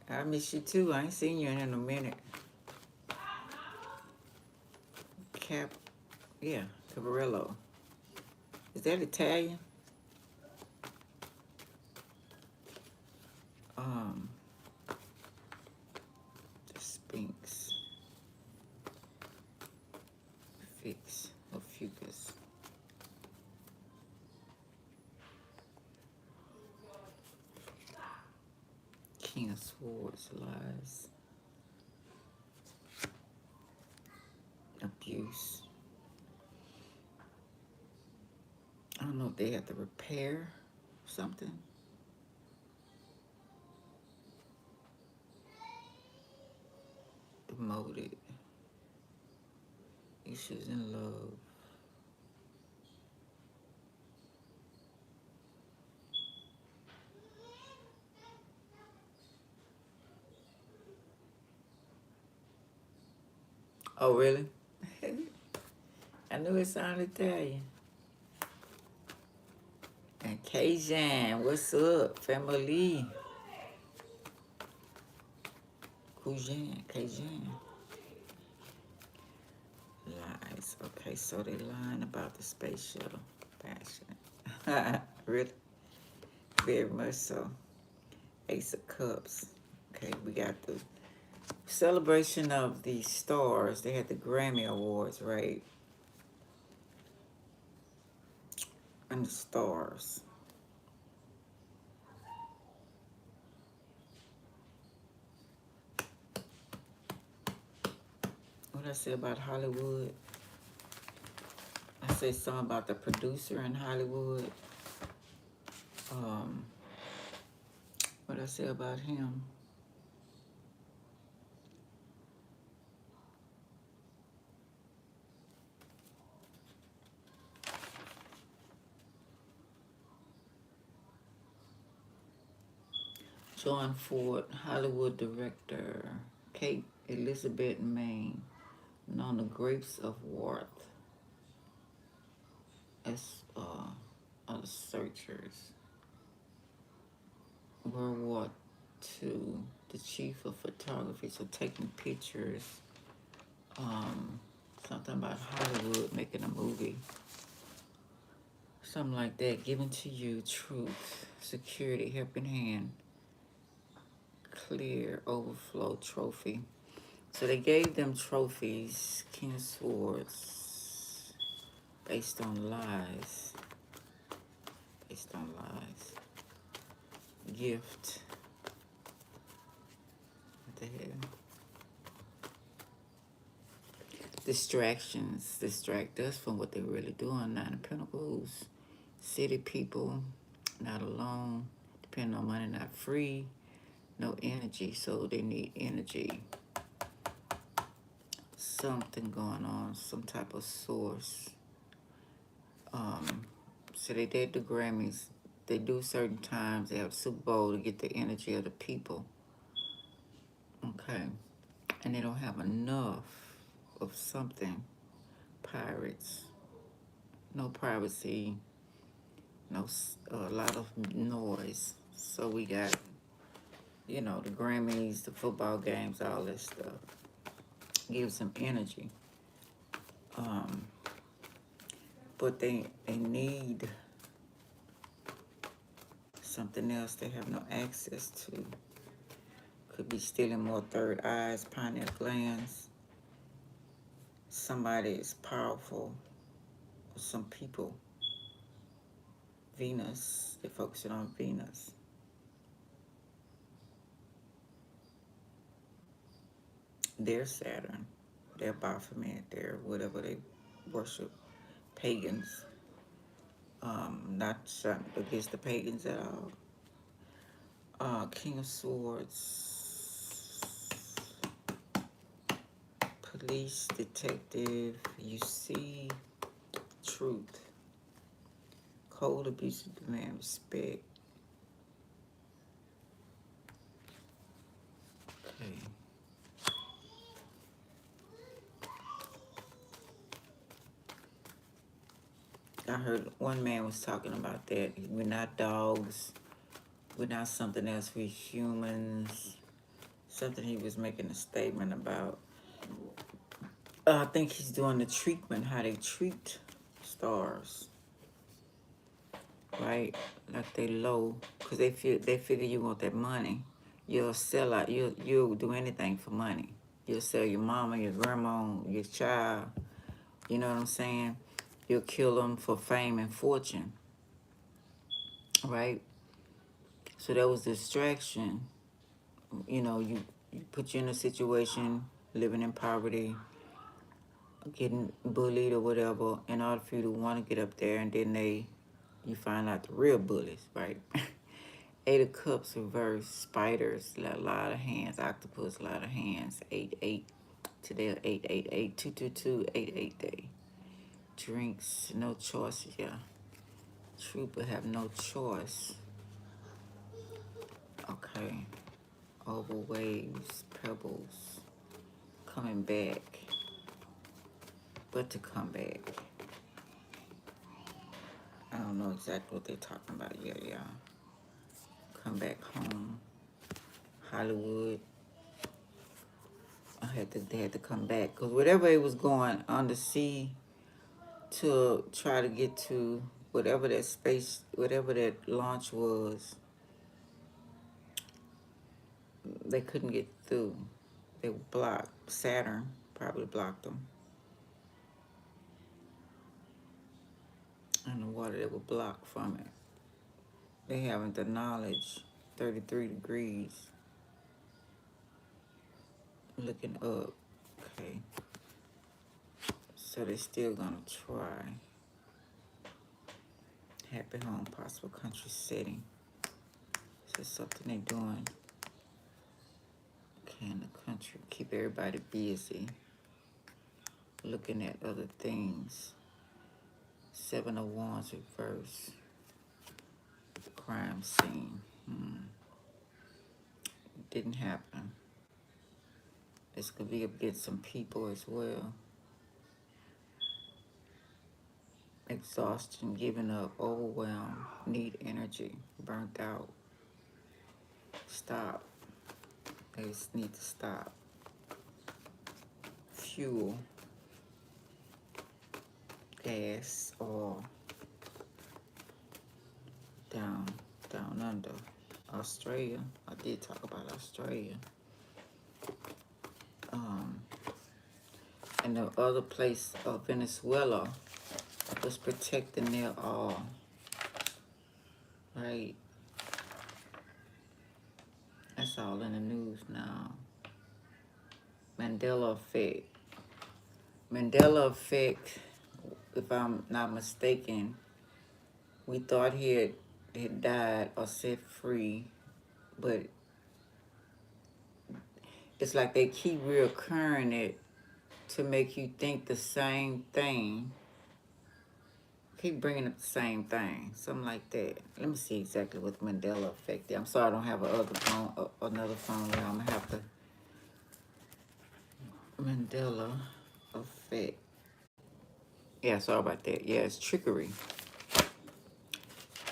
I miss you too. I ain't seen you in a minute. Yeah, Caparello. Is that Italian? The Sphinx. Fix. OPHUICHUS. King of Swords, lies. Abuse. I don't know if they have to repair something. Demoted. Issues in love. Oh, really? I knew it sounded Italian. And Cajun, what's up, family? Cajun. Lies. Okay, so they lying about the space shuttle. Passion. Really? Very much so. Ace of Cups. Okay, we got the celebration of the stars. They had the Grammy Awards, right? And the stars. What I say about Hollywood? I say something about the producer in Hollywood. What I say about him? John Ford, Hollywood director. Kate Elizabeth Maine, known the Grapes of Wrath as other searchers. World War II, the chief of photography, so taking pictures. Something about Hollywood making a movie. Something like that. Given to you, truth, security, helping hand, clear, overflow, trophy. So they gave them trophies, King of Swords, based on lies. Based on lies. Gift. What the hell? distractions distract us from what they're really doing. Nine of Pentacles, city people, not alone, depending on money, not free, no energy, so they need energy. Something going on, some type of source. So they did the Grammys. They do certain times. They have Super Bowl to get the energy of the people. Okay. And they don't have enough of something. Pirates. No privacy. No, a lot of noise. So we got, you know, the Grammys, the football games, all that stuff. Gives them energy. But they need something else they have no access to. Could be stealing more third eyes, pineal glands. Somebody is powerful. Some people. Venus. They're focusing on Venus. They're Saturn. They're Baphomet. They're whatever they worship. Pagans. Not against the pagans at all. King of Swords. Police, detective. You see truth. Cold, abusive, demand respect. Okay. I heard one man was talking about that. We're not dogs. We're not something else. We're humans. Something he was making a statement about. I think he's doing the treatment, how they treat stars. Right? Like they low. Because they figure you want that money. You'll sell out. You'll do anything for money. You'll sell your mama, your grandma, your child. You know what I'm saying? You'll kill them for fame and fortune. Right? So that was distraction. You know, you put you in a situation, living in poverty, getting bullied or whatever, in order for you to want to get up there, and then you find out the real bullies, right? Eight of Cups reverse, spiders, a lot of hands, octopus, a lot of hands, 8-8. Today, 8-8-8, 2-2-2, 8-8 day. Drinks, no choices, yeah. Trooper have no choice. Okay. Over waves, pebbles, coming back. But to come back. I don't know exactly what they're talking about yet, y'all. Come back home. Hollywood. They had to come back. Because whatever it was going on the sea to try to get to whatever that space, whatever that launch was, they couldn't get through. They were blocked. Saturn probably blocked them. And the water, they were blocked from it. They haven't the knowledge. 33 degrees. Looking up. Okay. So they're still gonna try. Happy home, possible country setting. This is something they're doing. Okay, in the country. Keep everybody busy. Looking at other things. 7 of Wands reverse. Crime scene. Didn't happen. This could be against some people as well. Exhaustion, giving up, overwhelmed, need energy, burnt out. Stop. They just need to stop. Fuel. Gas, oil. Down under. Australia. I did talk about Australia. And the other place of Venezuela was protecting their oil. Right? That's all in the news now. Mandela effect. Mandela effect, if I'm not mistaken, we thought he had died or set free, but it's like they keep reoccurring it to make you think the same thing. Keep bringing up the same thing, something like that. Let me see exactly what the Mandela effect is. I'm sorry I don't have another phone where I'm gonna have to. Mandela effect. Yeah, sorry about that. Yeah, it's trickery.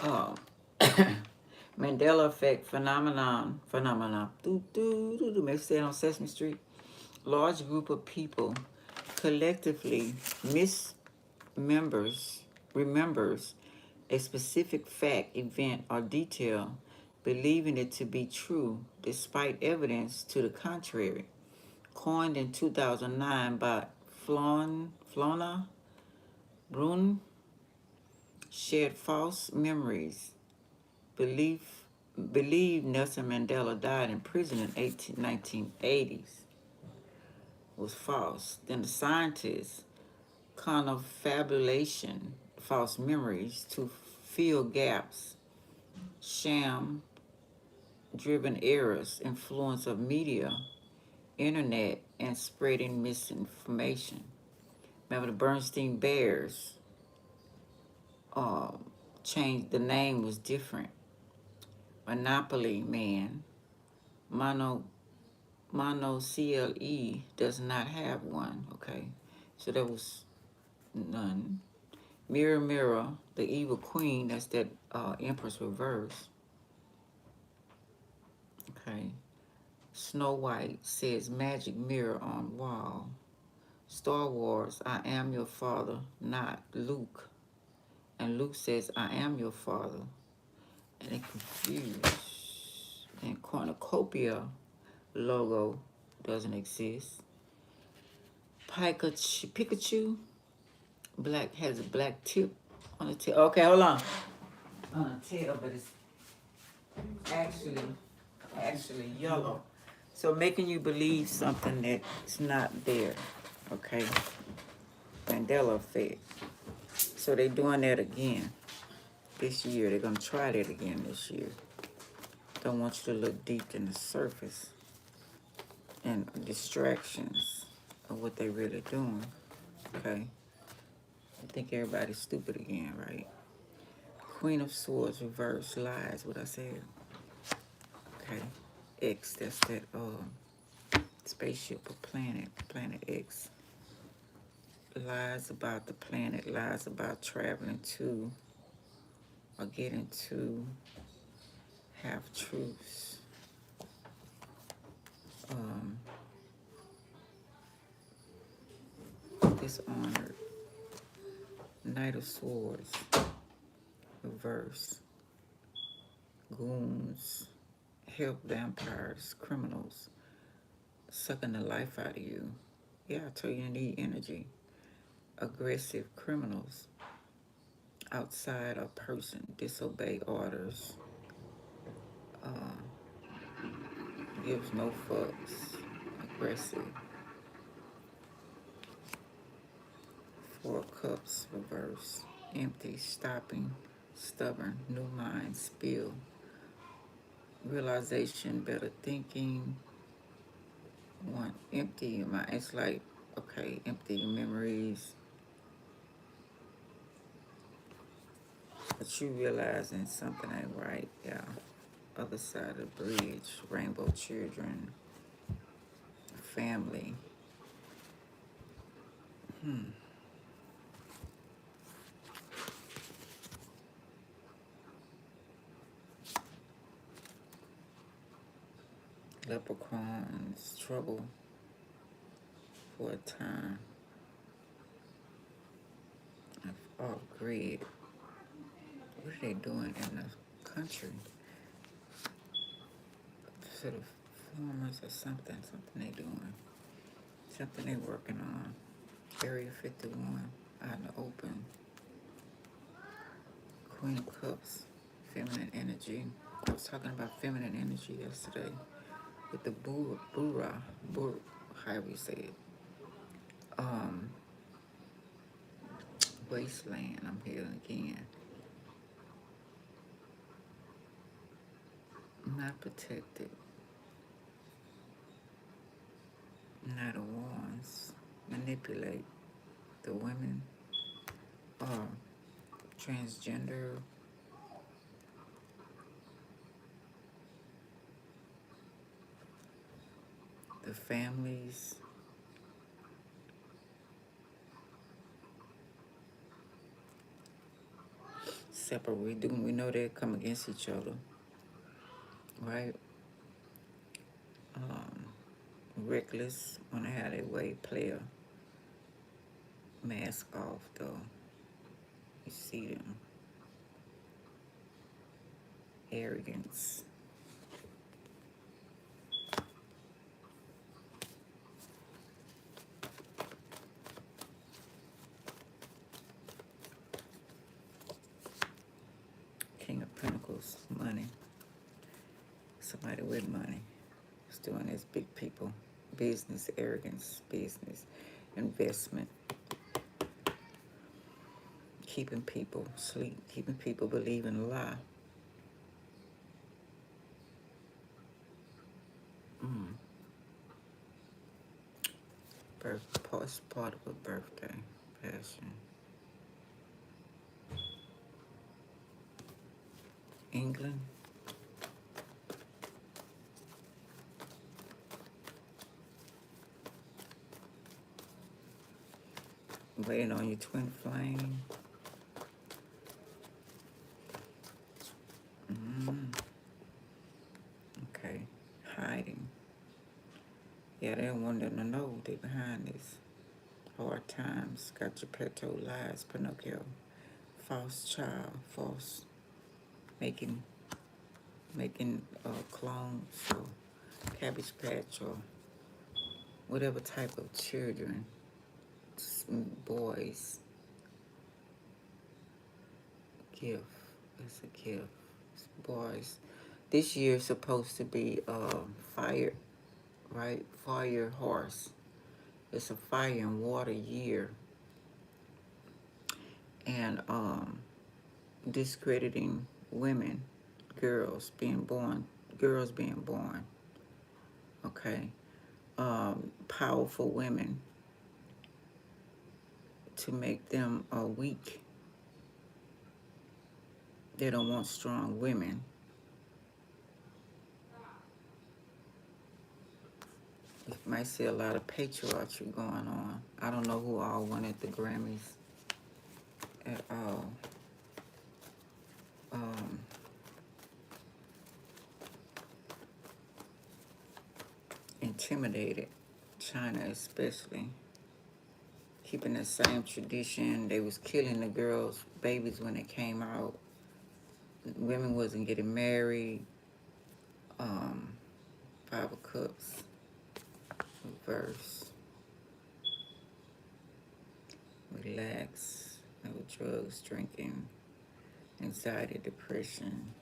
Um, Mandela effect phenomenon. Maybe say it on Sesame Street. Large group of people collectively remembers a specific fact, event, or detail, believing it to be true despite evidence to the contrary. Coined in 2009 by Flona Brun, shared false memories. Believe Nelson Mandela died in prison in 1980s was false. Then the scientists confabulation, false memories to fill gaps, sham driven errors, influence of media, internet, and spreading misinformation. Remember the Bernstein Bears changed, the name was different. Monopoly Man, Mono CLE does not have one, okay? So there was none. Mirror, mirror, the evil queen, that's that Empress reverse, okay? Snow White says magic mirror on wall. Star Wars, I am your father, not Luke. And Luke says, I am your father. And they confused. And cornucopia logo doesn't exist. Pikachu, black, has a black tip on the tail. Okay, hold on. On the tail, but it's actually yellow. So making you believe something that's not there. Okay. Mandela effect. So they're doing that again this year. They're gonna try that again this year. Don't want you to look deep in the surface and distractions of what they really doing. Okay. I think everybody's stupid again, right? Queen of Swords reverse lies, what I said. Okay. X, that's that spaceship or planet X. Lies about the planet, lies about traveling to or getting to half truths. Dishonored. Knight of Swords. Reverse. Goons. Help vampires, criminals. Sucking the life out of you. Yeah, I told you you need energy. Aggressive criminals. Outside a person. Disobey orders. Gives no fucks. Aggressive. Four Cups reverse. Empty, stopping, stubborn, new mind, spill. Realization, better thinking. One, empty your mind. It's like, okay, empty your memories. But you realizing something ain't right, yeah. Other side of the bridge, rainbow children, family. Leprechauns, trouble for a time. Off grid. What are they doing in the country? Sort of farmers or something they doing. Something they working on. Area 51, out in the open. Queen of Cups, feminine energy. I was talking about feminine energy yesterday with the however you say it. wasteland. I'm hearing again. Not protected. Not the ones. Manipulate the women. Transgender. The families. Separate. We know they come against each other, right? Reckless, wanna have their way, player. Mask off though. You see them. Arrogance. King of Pentacles, money. Somebody with money is doing this. Big people, business, arrogance, business, investment. Keeping people asleep, keeping people believing a lie. Part of a birthday, passion. England. Waiting on your twin flame. Okay, hiding. Yeah, they don't want them to know they behind this. Hard times, got Geppetto, lies, Pinocchio, false child, false, making clones or Cabbage Patch or whatever type of children, boys. Gift, it's a gift. It's boys. This year is supposed to be fire, right? Fire horse. It's a fire and water year. And discrediting women, girls being born, okay? Powerful women to make them weak. They don't want strong women. You might see a lot of patriarchy going on. I don't know who all won at the Grammys at all. Intimidated, China especially. Keeping the same tradition. They was killing the girls' babies when they came out. Women wasn't getting married. Five of Cups, reverse. Relax, no drugs, drinking, anxiety, depression.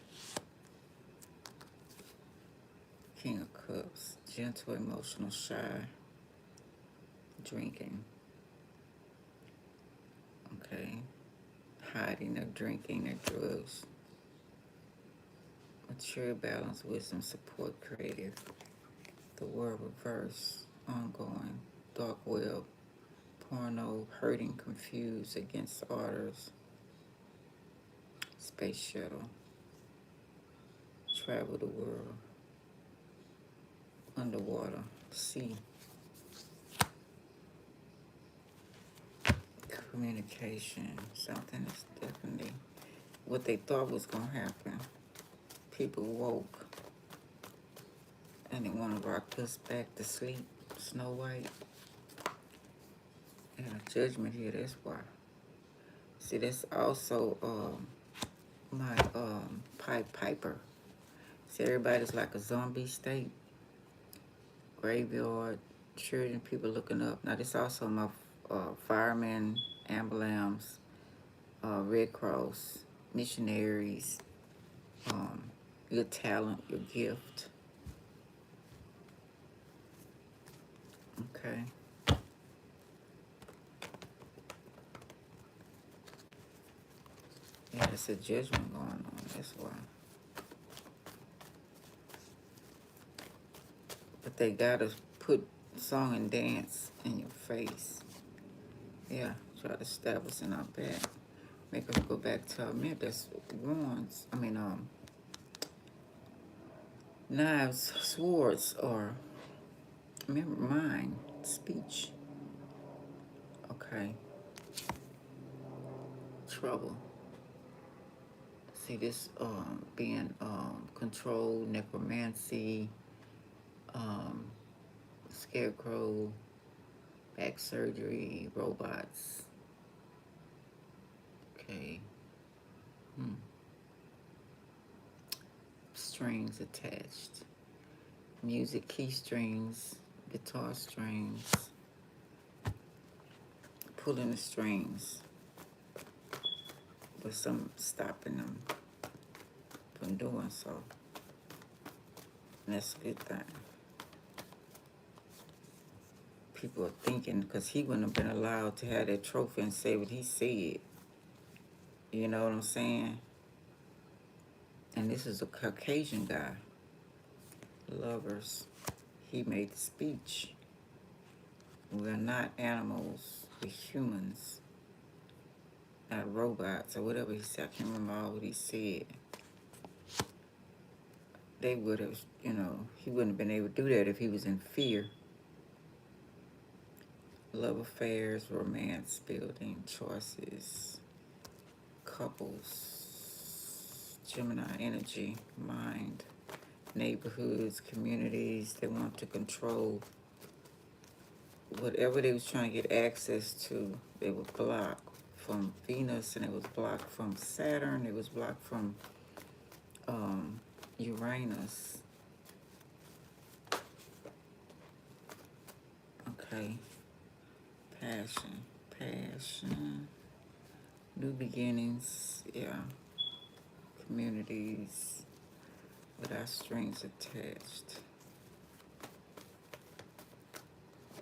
King of Cups, gentle, emotional, shy, drinking. Okay, hiding or drinking or drugs. Mature, balance, wisdom, support, creative. The world reverse, ongoing, dark web, porno, hurting, confused, against orders. Space shuttle, travel the world, underwater, sea. Communication, something is definitely what they thought was gonna happen. People woke and they want to rock us back to sleep. Snow White. And a judgment here, that's why. See, that's also my Pied Piper. See, everybody's like a zombie state. Graveyard, children, people looking up. Now, this also my firemen, ambulance, Red Cross, missionaries, your talent, your gift. Okay. That's a judgment going on. That's why. But they gotta put song and dance in your face. Yeah, try to stab us in our back. Make us go back to our myth. That's wands. Knives, swords, or remember mind, speech. Okay. Trouble. See this being controlled, necromancy, scarecrow, back surgery, robots. Okay. Strings attached. Music, key strings, guitar strings. Pulling the strings. But some stopping them from doing so. And that's a good thing. People are thinking, because he wouldn't have been allowed to have that trophy and say what he said. You know what I'm saying? And this is a Caucasian guy. Lovers. He made the speech. We're not animals. We're humans. Not robots or whatever he said. I can't remember all what he said. They would have, he wouldn't have been able to do that if he was in fear. Love affairs, romance building, choices, couples, Gemini energy, mind, neighborhoods, communities. They want to control whatever they was trying to get access to. They were blocked from Venus, and it was blocked from Saturn. It was blocked from Uranus. Okay. Passion, new beginnings, yeah, communities without strings attached,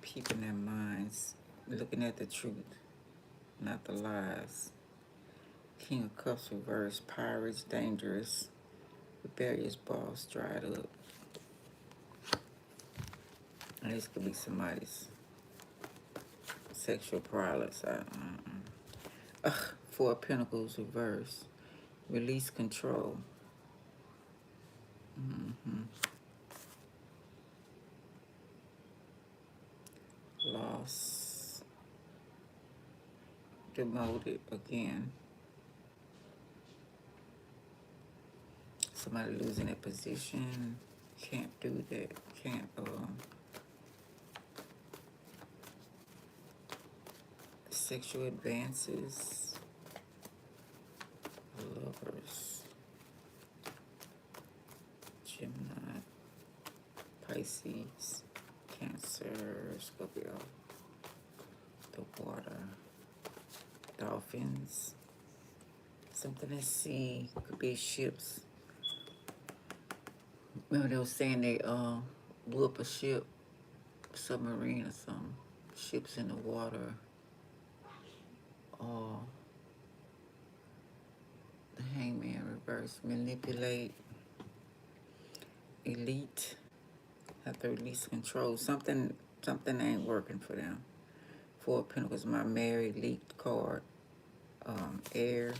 keeping their minds, looking at the truth, not the lies. King of Cups reversed, pirates, dangerous, rebellious boss, dried up. And this could be somebody's sexual prowess. Four of Pentacles reverse. Release control. Loss. Demoted again. Somebody losing their position. Can't do that. Can't, sexual advances. Lovers. Gemini. Pisces. Cancer. Scorpio. The water. Dolphins. Something at sea. Could be ships. Remember they were saying they blew up a ship, submarine or something. Ships in the water. The Hangman reverse. Manipulate. Elite. Have to release control. Something ain't working for them. Four of Pentacles, my married leaked card. Air.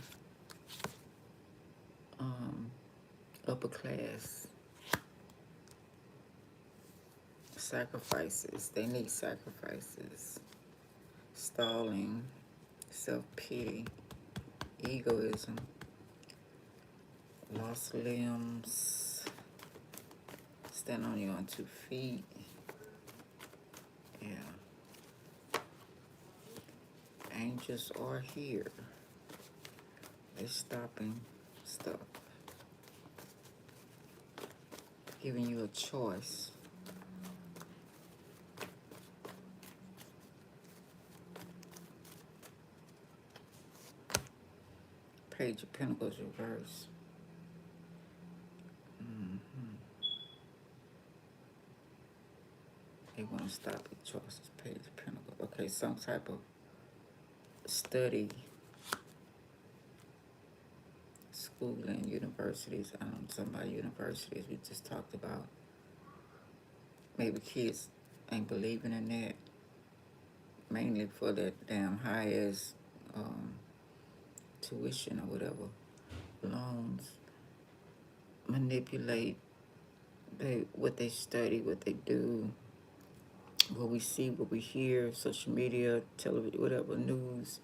Upper class. Sacrifices. They need sacrifices. Stalling. Self-pity. Egoism. Lost limbs. Stand on your own 2 feet. Yeah. Angels are here. They're stopping stuff. Giving you a choice. Page of Pentacles reverse. They want to stop your choices. Page of Pentacles. Okay, some type of study. Googling universities. I don't know, something about universities. We just talked about maybe kids ain't believing in that, mainly for that damn high as tuition or whatever, loans, manipulate what they study, what they do, what we see, what we hear, social media, television, whatever, news.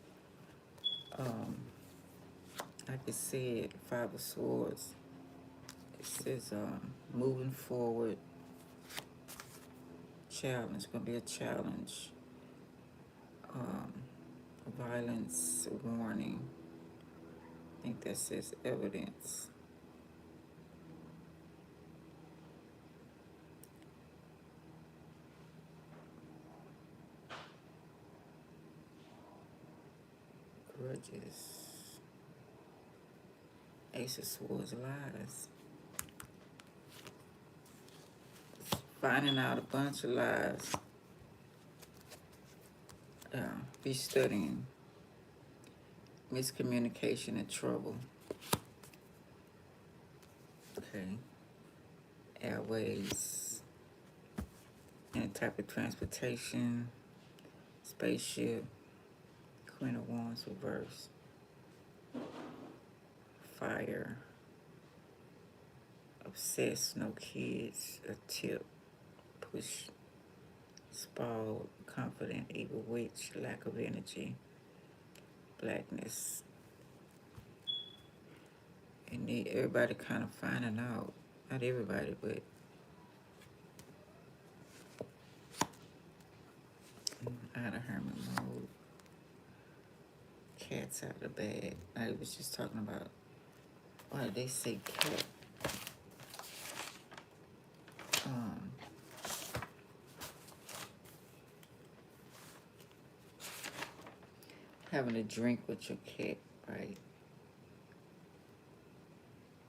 Like it said, Five of Swords. It says moving forward, challenge, gonna be a challenge. Um, Violence warning. I think that says evidence. Grudges. Ace of Swords, lies. Finding out a bunch of lies. Be studying. Miscommunication and trouble. Okay. Airways. Any type of transportation. Spaceship. Queen of Wands reverse. Fire. Obsessed, no kids. A tip. Push. Spoiled, confident, evil witch, lack of energy. Blackness. And everybody kind of finding out. Not everybody, but out of hermit mode. Cats out of the bag. I was just talking about, why did they say cat? Having a drink with your cat, right?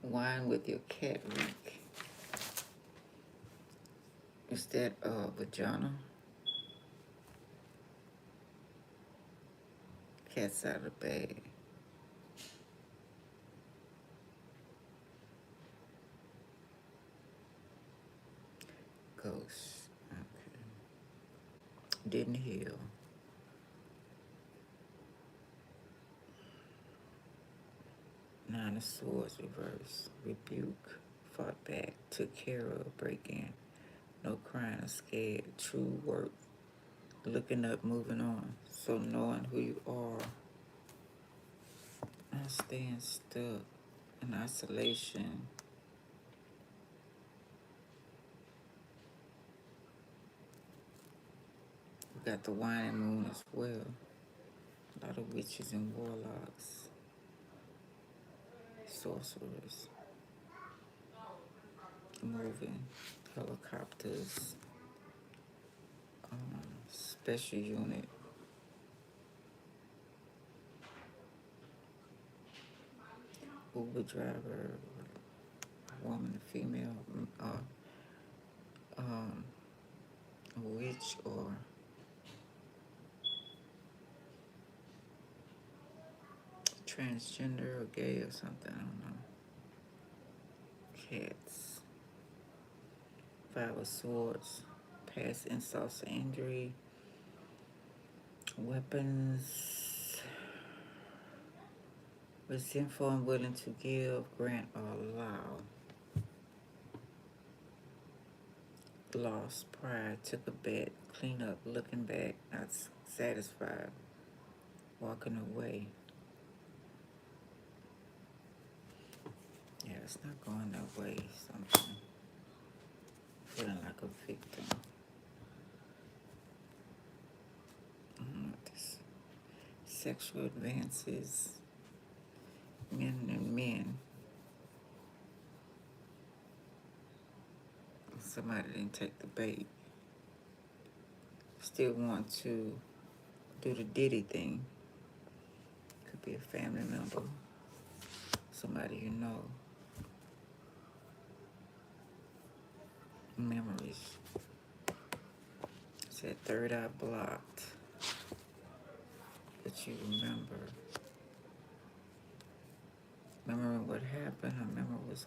Wine with your cat reek. Is that vagina? Cat's out of the bag. Ghost. Okay. Didn't heal. Nine of Swords reverse. Rebuke. Fought back. Took care of. Break in. No crying or scared. True work. Looking up, moving on. So knowing who you are. Not staying stuck in isolation. We got the waning moon as well. A lot of witches and warlocks. Sorcerers. Moving. Helicopters. Special unit. Uber driver. Woman, female. A witch or transgender or gay or something. I don't know. Cats. Five of Swords. Past insults or injury. Weapons. Resentful and willing to give, grant, or allow. Lost pride, took a bet, clean up, looking back, not satisfied, walking away. Yeah, it's not going that way. Something. Feeling like a victim. This sexual advances, men and men. Somebody didn't take the bait. Still want to do the Diddy thing. Could be a family member, somebody you know. Memories. Said third eye blocked. But you remember. Remember what happened? I remember it was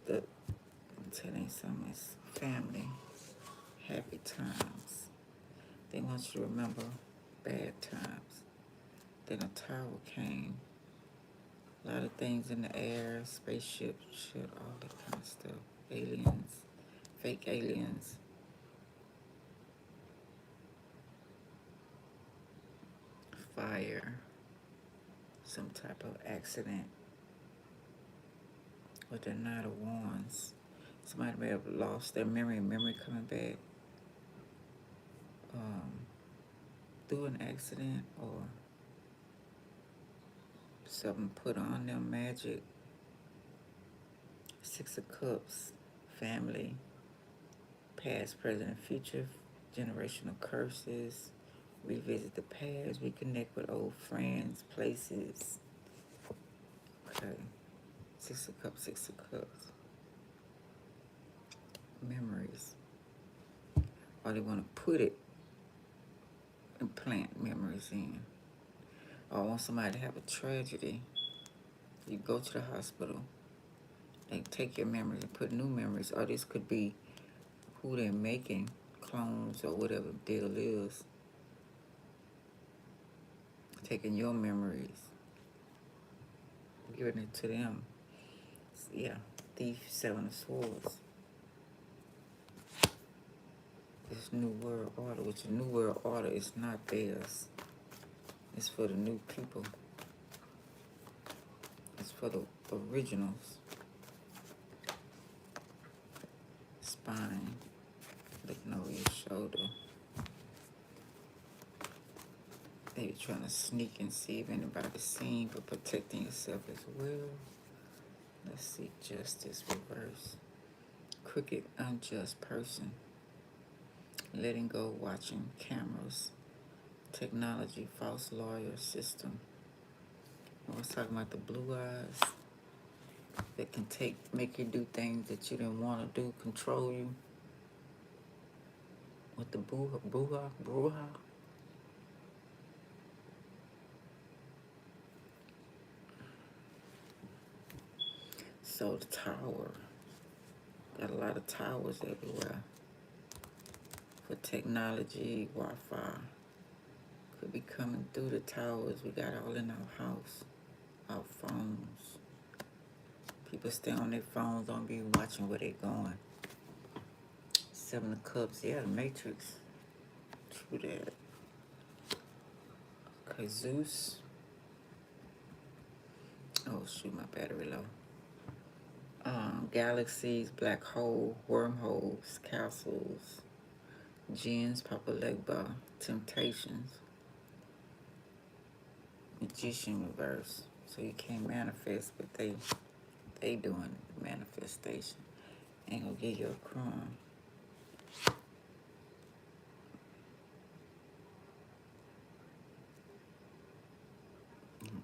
the, I'm telling you something, it's family, happy times. They want you to remember bad times. Then a tower came. A lot of things in the air, spaceship, shit, all that kind of stuff. Aliens, fake aliens. Fire, some type of accident with the Knight of Wands. Somebody may have lost their memory coming back through an accident or something put on them, magic. Six of Cups, family, past, present, and future, generational curses, revisit the past, reconnect with old friends, places. Okay, Six of Cups, Six of Cups. Memories. Or they want to put it and plant memories in. Or want somebody to have a tragedy. You go to the hospital. They take your memories and put new memories. Or this could be who they're making, clones or whatever the deal is. Taking your memories, giving it to them. Yeah, Thief, Seven of Swords. This New World Order, which the New World Order is not theirs. It's for the new people. It's for the originals. Spine, looking over your shoulder. They trying to sneak and see if anybody's seen, but protecting yourself as well. Let's see, justice reverse. Crooked, unjust person. Letting go, watching cameras. Technology, false lawyer system. I was talking about the blue eyes that can make you do things that you didn't want to do, control you. With the bruja. So the tower, got a lot of towers everywhere. For technology, Wi-Fi, could be coming through the towers. We got all in our house, our phones. People stay on their phones, don't be watching where they going. Seven of Cups, yeah, the Matrix. True that. Okay, Zeus. Oh shoot, my battery low. Galaxies, black hole, wormholes, castles, jinns, Papa Legba, temptations, magician reverse. So you can't manifest, but they doing manifestation. Ain't gonna give you a crumb.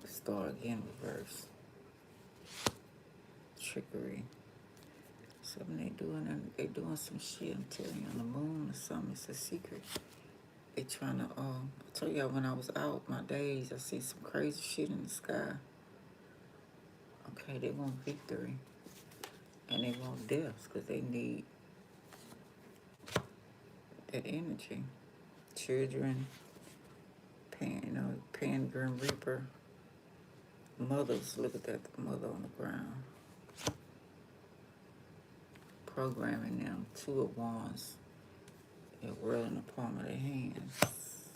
Start again, reverse. Trickery. Something they doing some shit, I'm telling you, on the moon or something. It's a secret. They trying to, I told y'all when I was out my days, I see some crazy shit in the sky. Okay, they want victory. And they want deaths because they need that energy. Children, Grim Reaper. Mothers, look at that, the mother on the ground. Programming them, Two of Wands. They're world in the palm of their hands.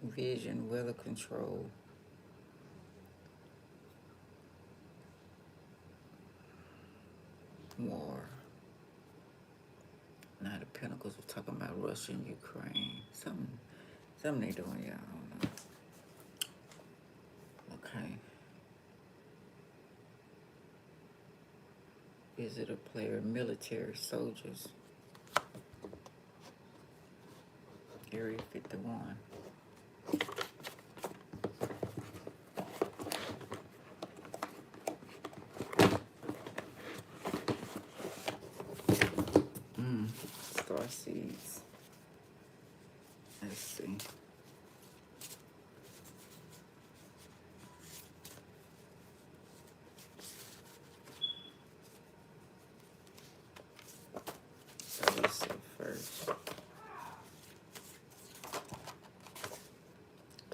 Vision, weather control. War. Knight of Pentacles, we're talking about Russia and Ukraine. Something they doing, y'all, I don't know. Okay. Visitor, player, military, soldiers. Area 51. Star seeds. Let's see.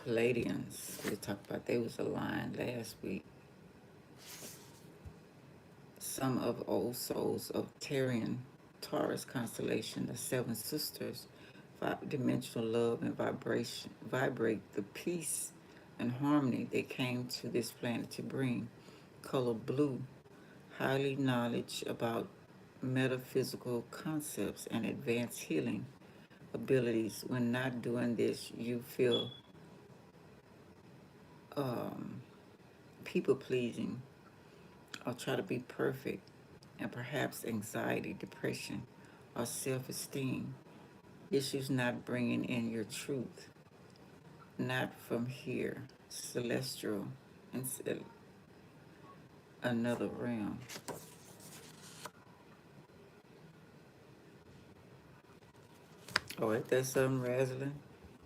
Palladians. We talked about they was aligned last week. Some of old souls of Tyrian Taurus constellation, the seven sisters, five-dimensional love and vibration, vibrate the peace and harmony they came to this planet to bring. Color blue, highly knowledge about metaphysical concepts and advanced healing abilities. When not doing this, you feel um, people pleasing or try to be perfect, and perhaps anxiety, depression, or self esteem. Issues not bringing in your truth, not from here, celestial, and another realm. Oh, ain't that something, Razzling?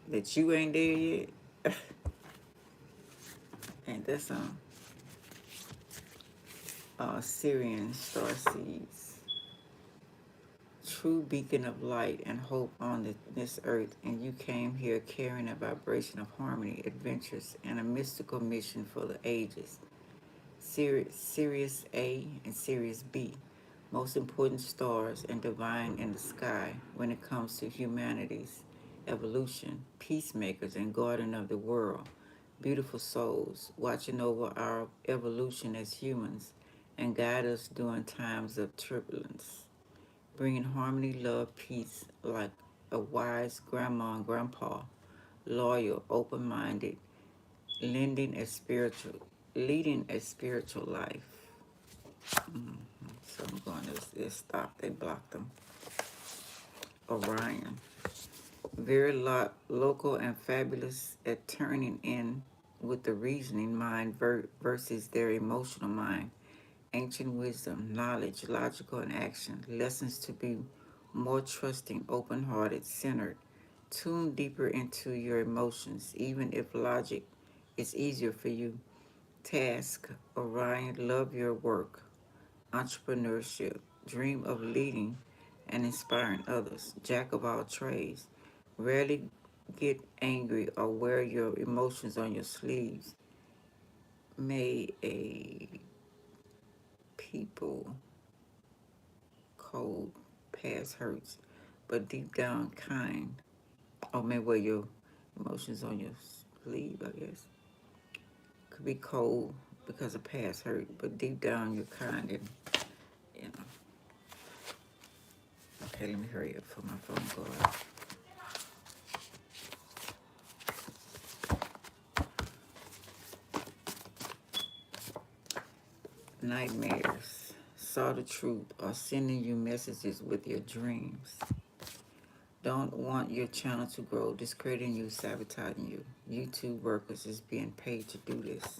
That you ain't there yet? Ain't that something? Syrian star seeds. True beacon of light and hope on this earth, and you came here carrying a vibration of harmony, adventures, and a mystical mission for the ages. Sirius A and Sirius B, most important stars and divine in the sky when it comes to humanity's evolution, peacemakers and guardian of the world, beautiful souls watching over our evolution as humans and guide us during times of turbulence, bringing harmony, love, peace like a wise grandma and grandpa, loyal, open-minded, leading a spiritual life. So I'm going to stop. They blocked them. Orion. Very local and fabulous at turning in with the reasoning mind versus their emotional mind. Ancient wisdom, knowledge, logical and action. Lessons to be more trusting, open-hearted, centered. Tune deeper into your emotions, even if logic is easier for you. Task, Orion, love your work. Entrepreneurship, dream of leading and inspiring others. Jack of all trades, rarely get angry or wear your emotions on your sleeves. May a people cold past hurts, but deep down kind. Or may wear your emotions on your sleeve, I guess. Could be cold because of past hurt, but deep down you're kind and, you know. Okay, let me hurry up for my phone call. Nightmares. Saw the truth or sending you messages with your dreams. Don't want your channel to grow, discrediting you, sabotaging you. YouTube workers is being paid to do this.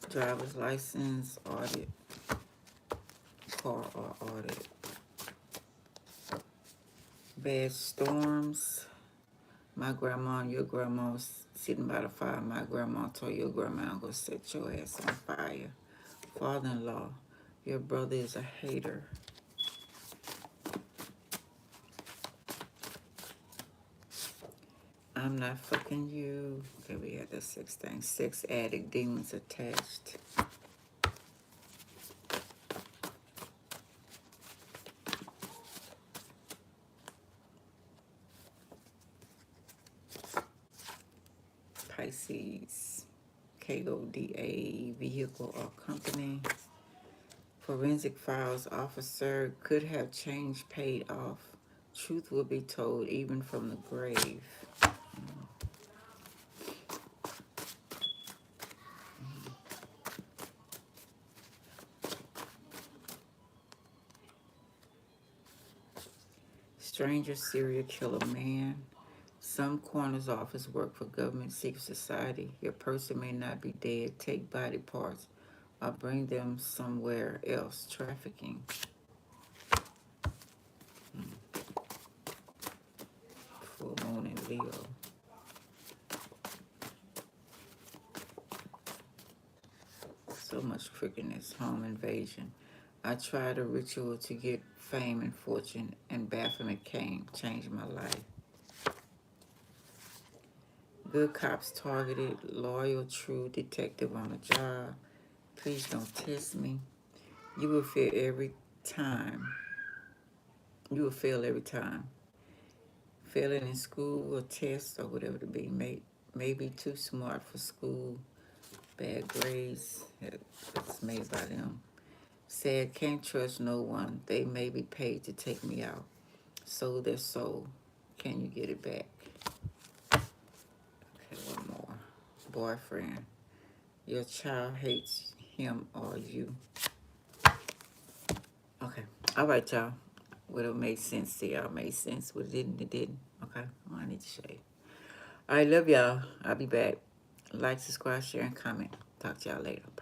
Driver's license, audit, car or audit. Bad storms. My grandma and your grandma was sitting by the fire. My grandma told your grandma, I'm going to set your ass on fire. Father-in-law, your brother is a hater. I'm not fucking you. Okay, we had the 6 things. 6 addict, demons attached. Pisces, KODA, vehicle or company. Forensic files officer, could have change paid off. Truth will be told even from the grave. Stranger serial killer man. Some coroner's office work for government secret society. Your person may not be dead. Take body parts or bring them somewhere else. Trafficking. Full moon in Leo. So much crookedness. Home invasion. I tried a ritual to get fame and fortune, and Baphomet came. Changed my life. Good cops targeted, loyal, true detective on a job. Please don't test me. You will fail every time. You will fail every time. Failing in school or tests or whatever to be. Maybe too smart for school. Bad grades. It's made by them. Said can't trust no one. They may be paid to take me out. Sold their soul. Can you get it back? Okay, one more. Boyfriend. Your child hates him or you. Okay. All right, y'all. Whatever made sense to y'all made sense. What didn't, it didn't. Okay. Oh, I need to shave. All right, love y'all. I'll be back. Like, subscribe, share, and comment. Talk to y'all later. Bye.